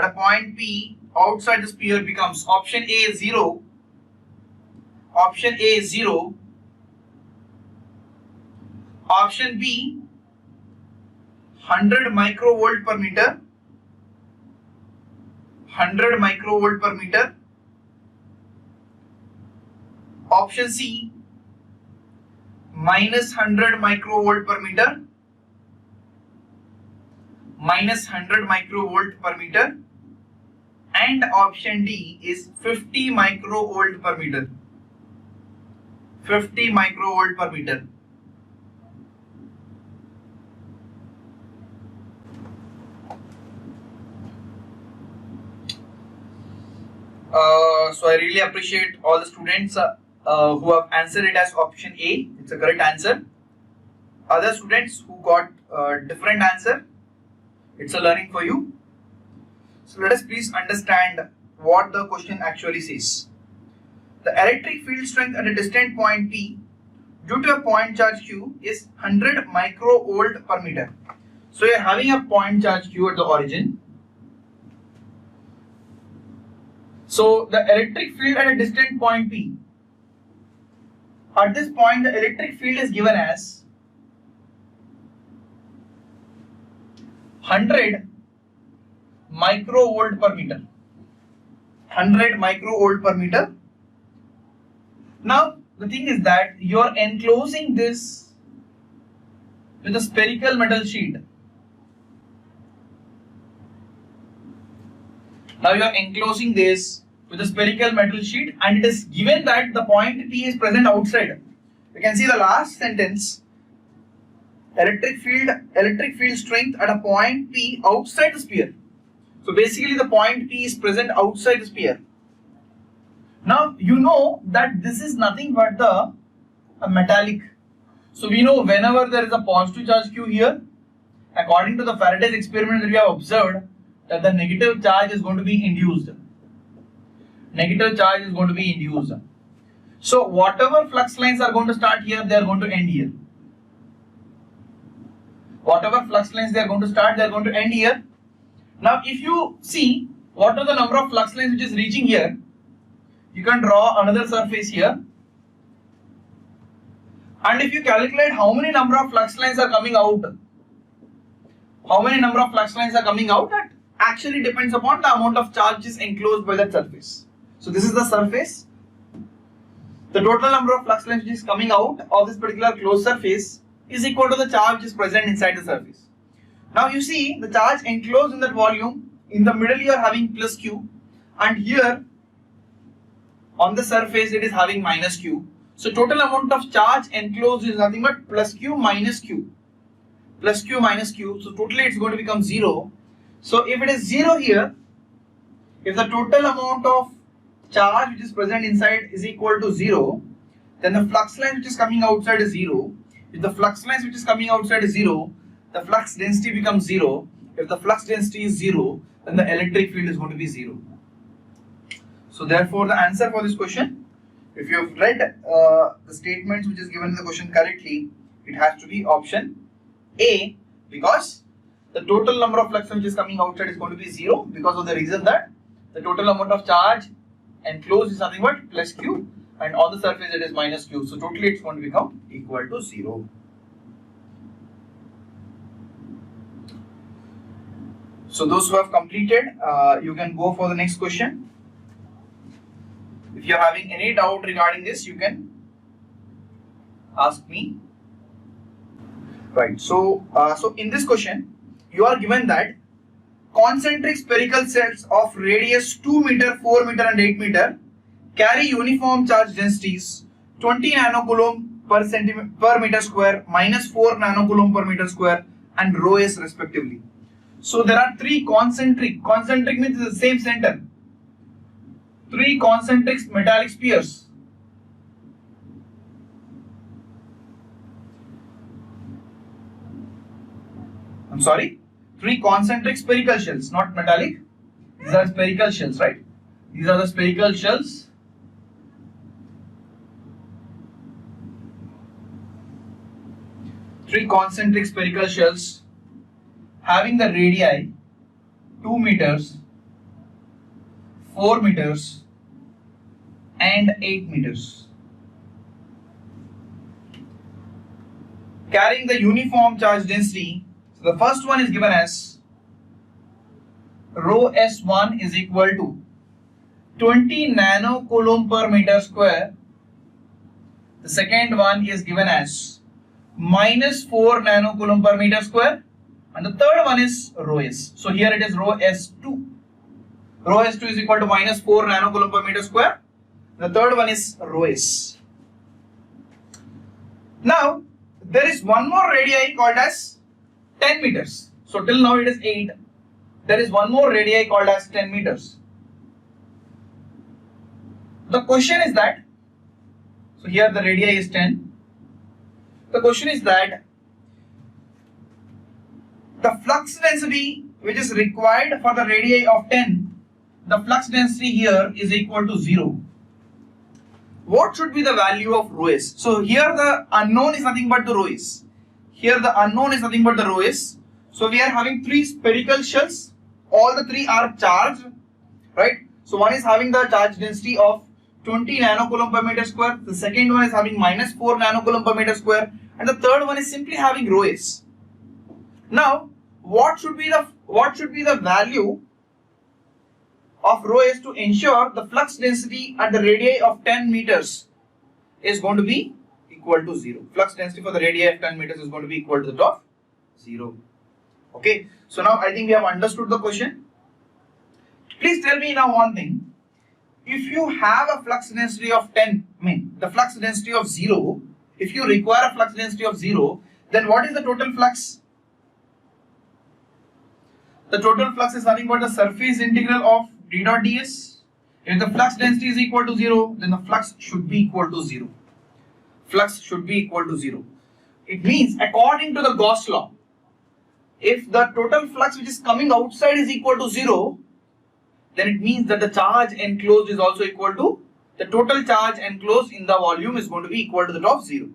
a point P outside the sphere becomes option A 0, option B 100 microvolt per meter, option C minus 100 microvolt per meter, and option D is 50 microvolt per meter. So I really appreciate all the students who have answered it as option A. It's a correct answer. other students who got different answer, it's a learning for you. So let us please understand what the question actually says. The electric field strength at a distant point P due to a point charge Q is 100 microvolt per meter. So you are having a point charge Q at the origin. So the electric field at a distant point P, at this point the electric field is given as 100 microvolt per meter. 100 microvolt per meter. Now the thing is that you are enclosing this with a spherical metal sheet. Now you are enclosing this with a spherical metal sheet, and it is given that the point P is present outside. You can see the last sentence. Electric field strength at a point P outside the sphere. So basically the point P is present outside the sphere. Now you know that this is nothing but a metallic. So we know whenever there is a positive charge Q here, according to the Faraday's experiment that we have observed, that the negative charge is going to be induced. Negative charge is going to be induced. So whatever flux lines are going to start here, they are going to end here. Whatever flux lines they are going to start, they are going to end here. Now if you see what are the number of flux lines which is reaching here, you can draw another surface here. And if you calculate how many number of flux lines are coming out, that actually depends upon the amount of charge which is enclosed by that surface. So this is the surface. The total number of flux lines which is coming out of this particular closed surface is equal to the charge which is present inside the surface. Now you see the charge enclosed in that volume, in the middle you are having plus Q, and here on the surface it is having minus Q. So total amount of charge enclosed is nothing but plus Q minus Q. Plus Q minus Q. So totally it's going to become 0. So if it is 0 here, if the total amount of charge which is present inside is equal to 0, then the flux line which is coming outside is 0. If the flux lines which is coming outside is 0, the flux density becomes 0. If the flux density is 0, then the electric field is going to be 0. So therefore the answer for this question, if you have read the statements which is given in the question correctly, it has to be option A, because the total number of flux which is coming outside is going to be 0, because of the reason that the total amount of charge enclosed is nothing but plus Q, and on the surface it is minus Q. So totally it's going to become equal to 0. So those who have completed, you can go for the next question. If you are having any doubt regarding this, you can ask me. Right. So in this question, you are given that concentric spherical cells of radius 2 meter, 4 meter, and 8 meter carry uniform charge densities 20 nanocoulomb per meter square, minus 4 nanocoulomb per meter square, and rho s respectively. So there are three concentric means the same center. Three concentric metallic spheres. Three concentric spherical shells, not metallic. These are spherical shells, right? These are the spherical shells. Three concentric spherical shells having the radii 2 meters, 4 meters, and 8 meters. Carrying the uniform charge density. So the first one is given as rho S1 is equal to 20 nanocoulomb per meter square. The second one is given as minus 4 nanocoulomb per meter square. And the third one is rho S. So here it is rho S2. Rho S2 is equal to minus 4 nanocoulomb per meter square. The third one is rho S. Now, there is one more radii called as 10 meters. So till now it is 8. There is one more radii called as 10 meters. The question is that, so here the radii is 10. The question is that the flux density which is required for the radii of 10, the flux density here is equal to 0. What should be the value of rho s? So here the unknown is nothing but the rho s. Here the unknown is nothing but the rho s. So we are having three spherical shells. All the three are charged, right? So one is having the charge density of 20 nanocoulomb per meter square. The second one is having minus 4 nanocoulomb per meter square, and the third one is simply having rho s. Now, what should be the value of rho s to ensure the flux density at the radii of 10 meters is going to be equal to 0. Flux density for the radii of 10 meters is going to be equal to the of 0. Okay, so now I think we have understood the question. Please tell me now one thing. If you have a flux density of 10, the flux density of 0, if you require a flux density of 0, then what is the total flux? The total flux is nothing but the surface integral of d dot ds. If the flux density is equal to 0, then the flux should be equal to 0. Flux should be equal to 0. It means according to the Gauss law, if the total flux which is coming outside is equal to 0, then it means that the charge enclosed is also equal to, the total charge enclosed in the volume is going to be equal to the of 0.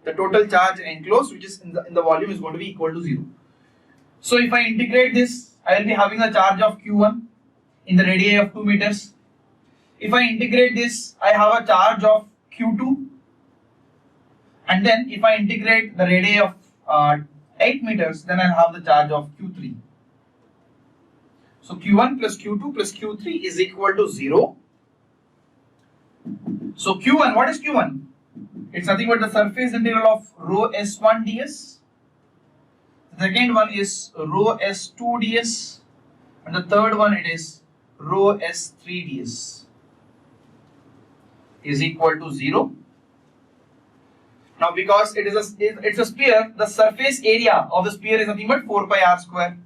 The total charge enclosed which is in the volume is going to be equal to 0. So if I integrate this, I will be having a charge of q1 in the radii of 2 meters. If I integrate this, I have a charge of q2, and then if I integrate the radii of 8 meters, then I'll have the charge of q3. So q1 plus q2 plus q3 is equal to 0. So q1, what is q1? It's nothing but the surface integral of rho s1 ds. The second one is rho s2 ds, and the third one it is rho s3 ds is equal to 0. Now because it's a sphere, the surface area of the sphere is nothing but 4 pi r square.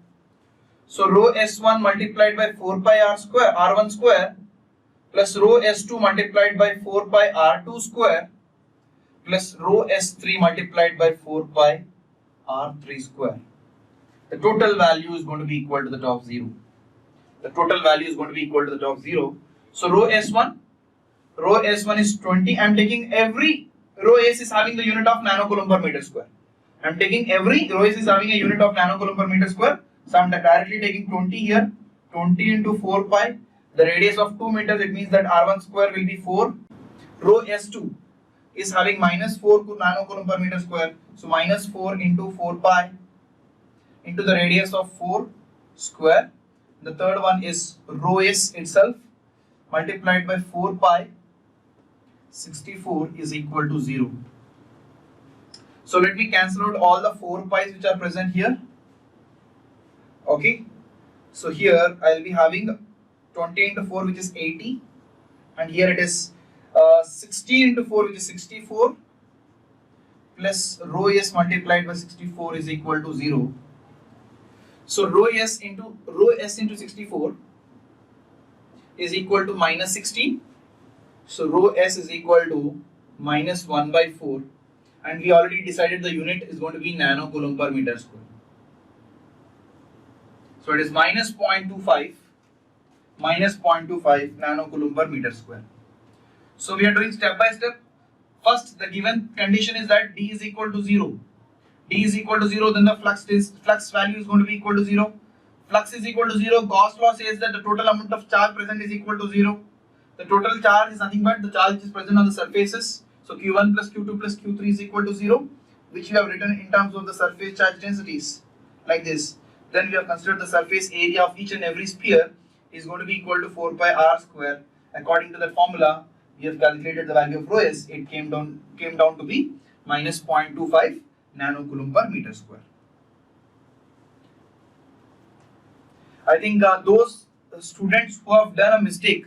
So rho s1 multiplied by 4 pi r square, r1 square, plus rho s2 multiplied by 4 pi r2 square, plus rho s3 multiplied by 4 pi r3 square. The total value is going to be equal to the of 0. The total value is going to be equal to the of 0. So rho s1 is 20. I am taking every rho s is having the unit of nanocoulomb per meter square. I am taking every rho s is having a unit of nanocoulomb per meter square. So I am directly taking 20 here. 20 into 4 pi. The radius of 2 meters, it means that r1 square will be 4. Rho s2 is having minus 4 nanocoulomb per meter square. So minus 4 into 4 pi into the radius of 4 square. The third one is rho s itself multiplied by 4 pi. 64 is equal to 0. So let me cancel out all the 4 pi's which are present here. Okay. So here I will be having 20 into 4 which is 80, and here it is 60 into 4 which is 64, plus rho s multiplied by 64 is equal to 0. So rho s into 64 is equal to minus 60. So rho s is equal to minus 1 by 4, and we already decided the unit is going to be nanocoulomb per meter square. So it is minus 0.25 nanocoulomb per meter square. So we are doing step by step. First, the given condition is that d is equal to 0. D is equal to 0, then the flux value is going to be equal to 0. Flux is equal to 0. Gauss law says that the total amount of charge present is equal to 0. The total charge is nothing but the charge which is present on the surfaces. So q1 plus q2 plus q3 is equal to 0, which we have written in terms of the surface charge densities like this. Then we have considered the surface area of each and every sphere is going to be equal to 4 pi r square. According to that formula, we have calculated the value of rho s. It came down to be minus 0.25 nanocoulomb per meter square. I think those students who have done a mistake,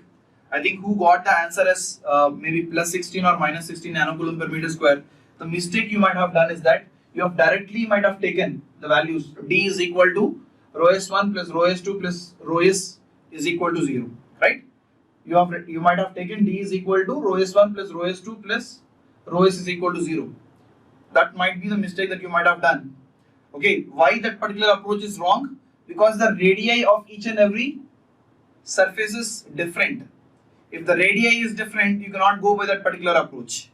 I think who got the answer as maybe plus 16 or minus 16 nanocoulomb per meter square, the mistake you might have done is that you have directly might have taken the values d is equal to rho s1 plus rho s2 plus rho s is equal to 0, right? You might have taken d is equal to rho s1 plus rho s2 plus rho s is equal to 0. That might be the mistake that you might have done. Okay, why that particular approach is wrong? Because the radii of each and every surface is different. If the radii is different, you cannot go by that particular approach.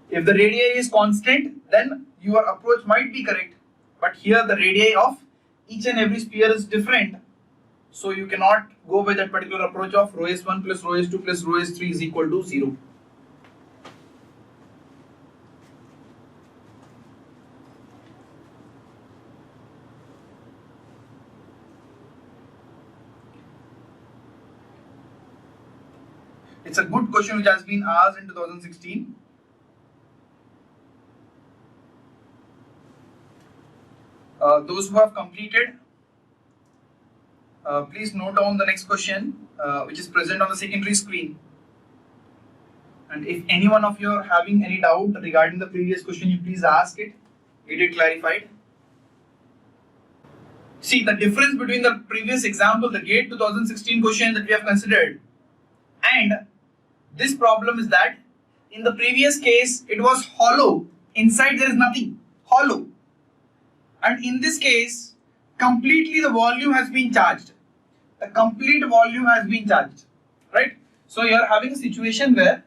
If the radii is constant, then your approach might be correct. But here the radii of each and every sphere is different. So you cannot go by that particular approach of rho s1 plus rho s2 plus rho s3 is equal to 0. It's a good question which has been asked in 2016. Those who have completed, please note down the next question which is present on the secondary screen. And if any one of you are having any doubt regarding the previous question, you please ask it, get it clarified. See, the difference between the previous example, the GATE 2016 question that we have considered, and this problem is that in the previous case it was hollow, inside there is nothing, hollow. And in this case, completely the volume has been charged. The complete volume has been charged, right? So you are having a situation where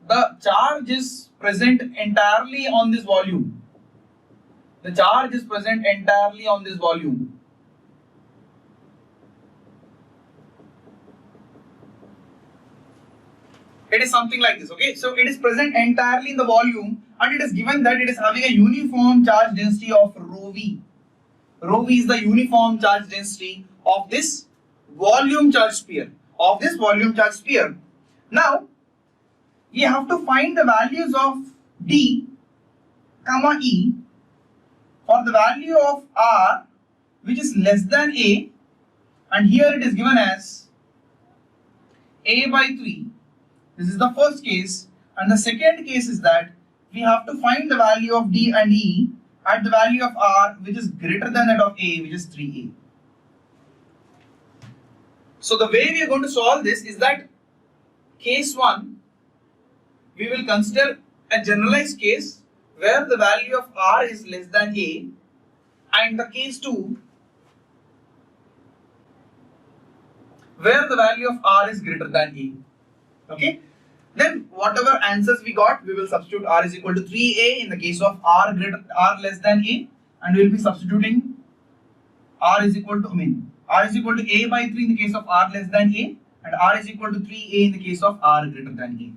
the charge is present entirely on this volume. The charge is present entirely on this volume. It is something like this, okay? So it is present entirely in the volume, and it is given that it is having a uniform charge density of rho v. Rho v is the uniform charge density of this volume charge sphere. Now, you have to find the values of d, comma e for the value of r which is less than a, and here it is given as a by 3. This is the first case, and the second case is that we have to find the value of d and e at the value of r which is greater than that of a, which is 3a. So the way we are going to solve this is that case 1, we will consider a generalized case where the value of r is less than a, and the case 2 where the value of r is greater than a. Okay, then whatever answers we got, we will substitute r is equal to 3a in the case of r less than a, and we will be substituting r is equal to r is equal to a by 3 in the case of r less than a, and r is equal to 3a in the case of r greater than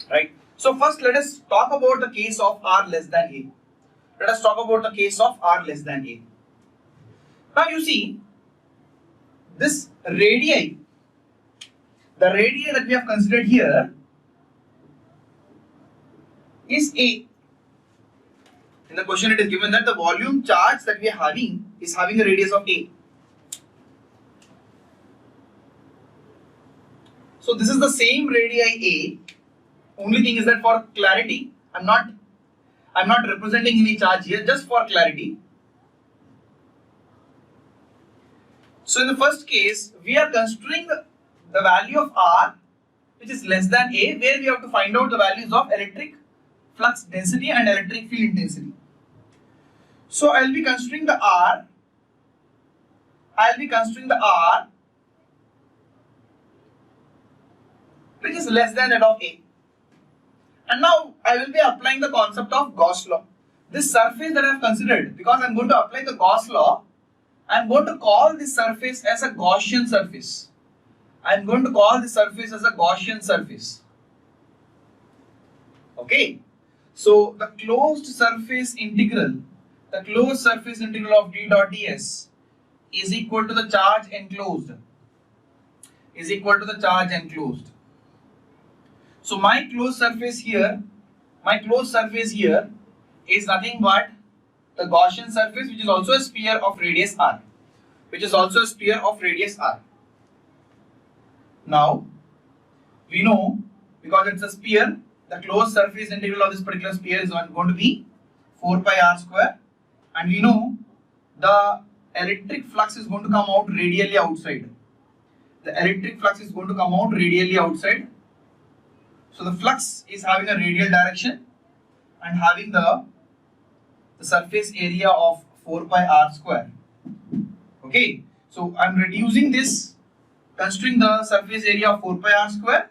a. Right. So first let us talk about the case of r less than a. Let us talk about the case of r less than a. Now you see, this radii, the radii that we have considered here is a. In the question it is given that the volume charge that we are having is having a radius of a. So this is the same radii a. Only thing is that for clarity, I'm not representing any charge here, just for clarity. So in the first case, we are considering the value of r which is less than a, where we have to find out the values of electric flux density and electric field intensity. So I will be considering the r. Which is less than that of a. And now I will be applying the concept of Gauss law. This surface that I have considered, because I am going to apply the Gauss law, I am going to call this surface as a Gaussian surface. Okay. So the closed surface integral of d dot ds is equal to the charge enclosed. So my closed surface here is nothing but the Gaussian surface, which is also a sphere of radius r. Now we know, because it's a sphere, the closed surface integral of this particular sphere is going to be 4 pi r square, and we know the electric flux is going to come out radially outside. So the flux is having a radial direction and having the surface area of 4 pi r square. Okay, so I'm reducing this, considering the surface area of 4 pi r square,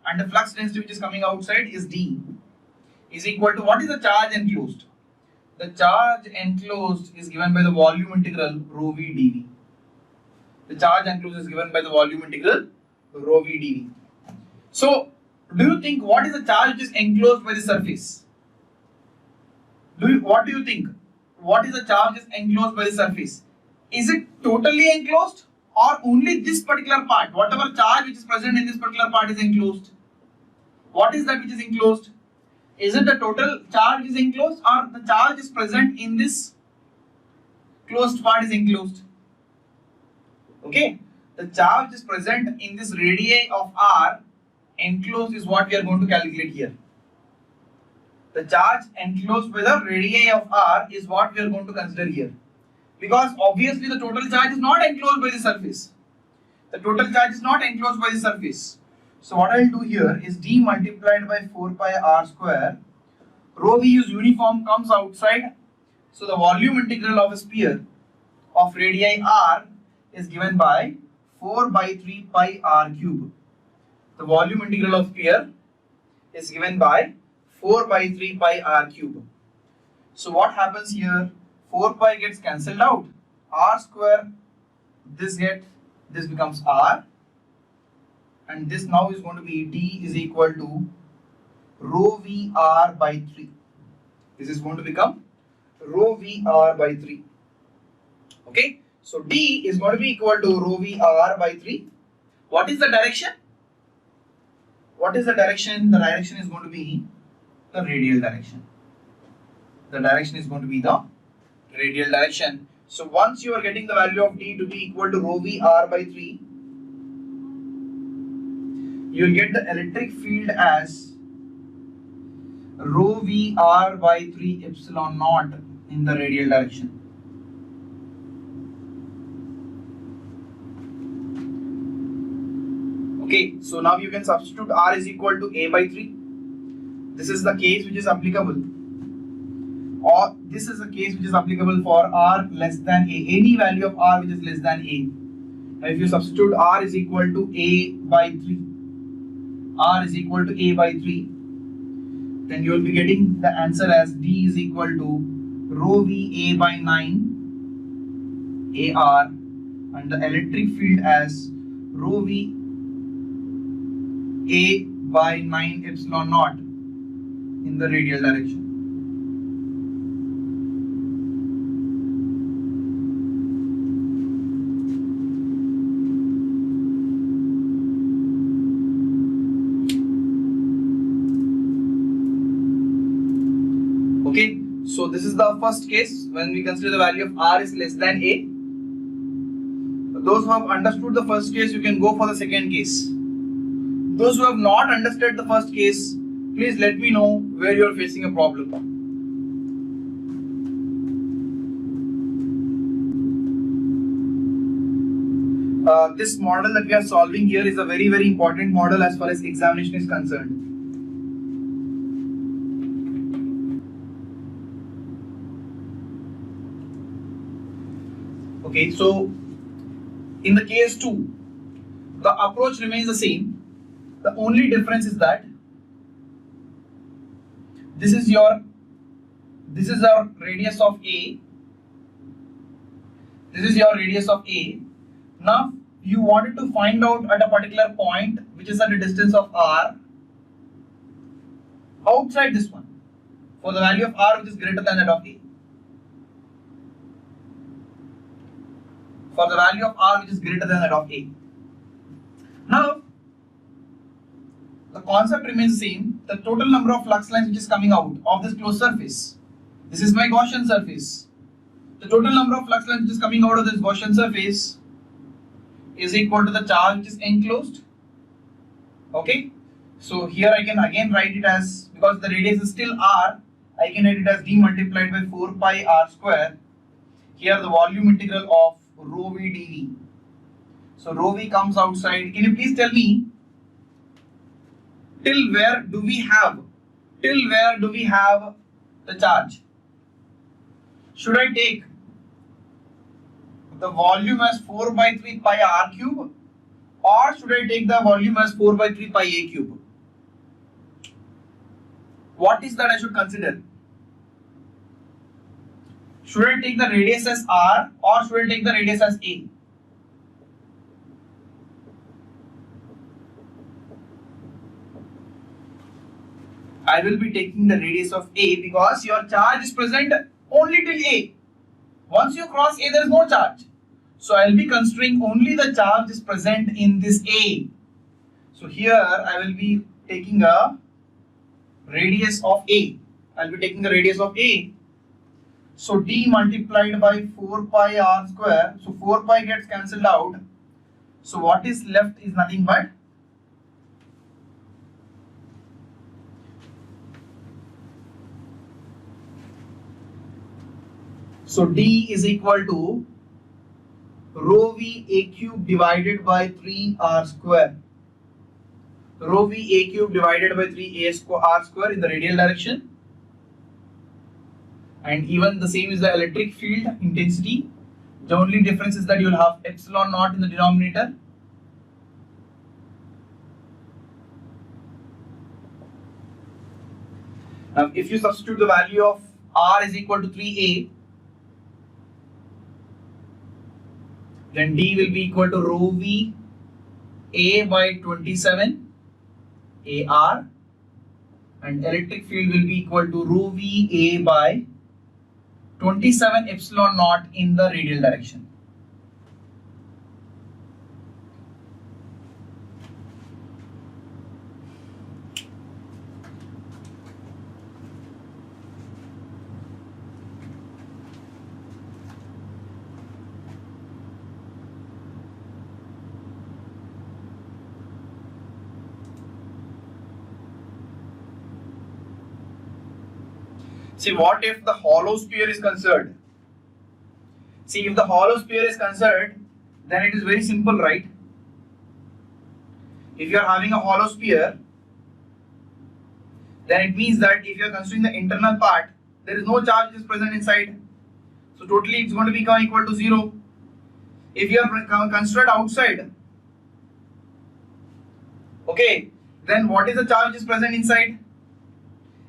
and the flux density which is coming outside is d, is equal to, what is the charge enclosed? The charge enclosed is given by the volume integral rho v dv. The charge enclosed is given by the volume integral rho v dv. So, do you think what is the charge which is enclosed by the surface? What do you think? What is the charge which is enclosed by the surface? Is it totally enclosed or only this particular part? Whatever charge which is present in this particular part is enclosed. What is that which is enclosed? Is it the total charge is enclosed, or the charge is present in this closed part is enclosed? Okay, the charge is present in this radii of r enclosed is what we are going to calculate here. The charge enclosed by the radii of r is what we are going to consider here, because obviously the total charge is not enclosed by the surface. The total charge is not enclosed by the surface. So what I will do here is d multiplied by 4 pi r square. Rho v is uniform, comes outside. So the volume integral of a sphere of radii r is given by 4 by 3 pi r cube. The volume integral of sphere is given by 4 by 3 pi r cube. So what happens here? 4 pi gets cancelled out. R square, this becomes r, and this now is going to be d is equal to rho v r by 3. This is going to become rho v r by 3. Okay, so d is going to be equal to rho v r by 3. What is the direction? What is the direction? The direction is going to be the radial direction. The direction is going to be the radial direction. So once you are getting the value of d to be equal to rho v r by 3, you will get the electric field as rho v r by 3 epsilon naught in the radial direction. Okay, so now you can substitute r is equal to a by 3. This is the case which is applicable, or this is the case which is applicable for r less than a, any value of r which is less than a. Now if you substitute r is equal to a by 3, r is equal to a by 3, then you will be getting the answer as d is equal to rho v a by 9 ar, and the electric field as rho v a by 9 epsilon naught in the radial direction. Okay, so this is the first case when we consider the value of r is less than a. Those who have understood the first case, you can go for the second case. Those who have not understood the first case, please let me know where you are facing a problem. This model that we are solving here is a very important model as far as examination is concerned. Okay, so in the case 2, the approach remains the same. The only difference is that this is our radius of A. This is your radius of A. Now you wanted to find out at a particular point which is at a distance of r outside this one for the value of r which is greater than that of A. For the value of r which is greater than that of A. Now the concept remains the same. The total number of flux lines which is coming out of this closed surface. This is my Gaussian surface. The total number of flux lines which is coming out of this Gaussian surface is equal to the charge which is enclosed. Okay. So here I can again write it as, because the radius is still r, I can write it as d multiplied by 4 pi r square. Here the volume integral of rho v dv. So rho v comes outside. Can you please tell me till where do we have the charge? Should I take the volume as 4 by 3 pi r cube, or should I take the volume as 4 by 3 pi a cube? What is that I should consider? Should I take the radius as r, or should I take the radius as a? I will be taking the radius of a because your charge is present only till a. Once you cross a, there is no charge. So I will be considering only the charge is present in this a. So here I will be taking a radius of a. I will be taking the radius of a. So d multiplied by 4 pi r square. So 4 pi gets cancelled out. So what is left is nothing but d is equal to rho v a cube divided by 3 r square. Rho v a cube divided by 3 r square in the radial direction. And even the same is the electric field intensity. The only difference is that you will have epsilon naught in the denominator. Now if you substitute the value of r is equal to 3a, then d will be equal to rho v a by 27 ar, and electric field will be equal to rho v a by 27 epsilon naught in the radial direction. See, what if the hollow sphere is considered? See, if the hollow sphere is considered, then it is very simple, right? If you are having a hollow sphere, then it means that if you are considering the internal part, there is no charge is present inside. So totally it's going to become equal to 0. If you are considered outside, okay, then what is the charge is present inside?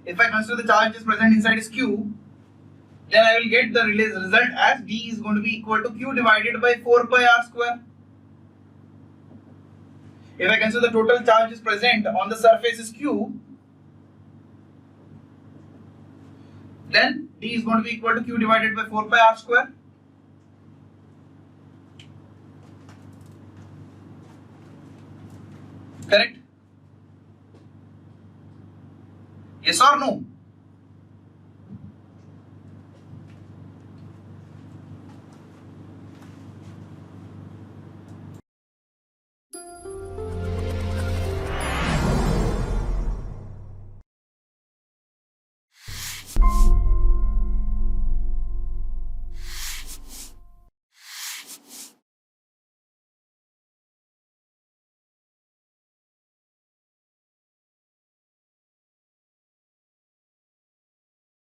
If I consider the charge is present inside is q, then I will get the result as d is going to be equal to q divided by 4 pi r square. If I consider the total charge is present on the surface is q, then d is going to be equal to q divided by 4 pi r square. Correct? Yes or no?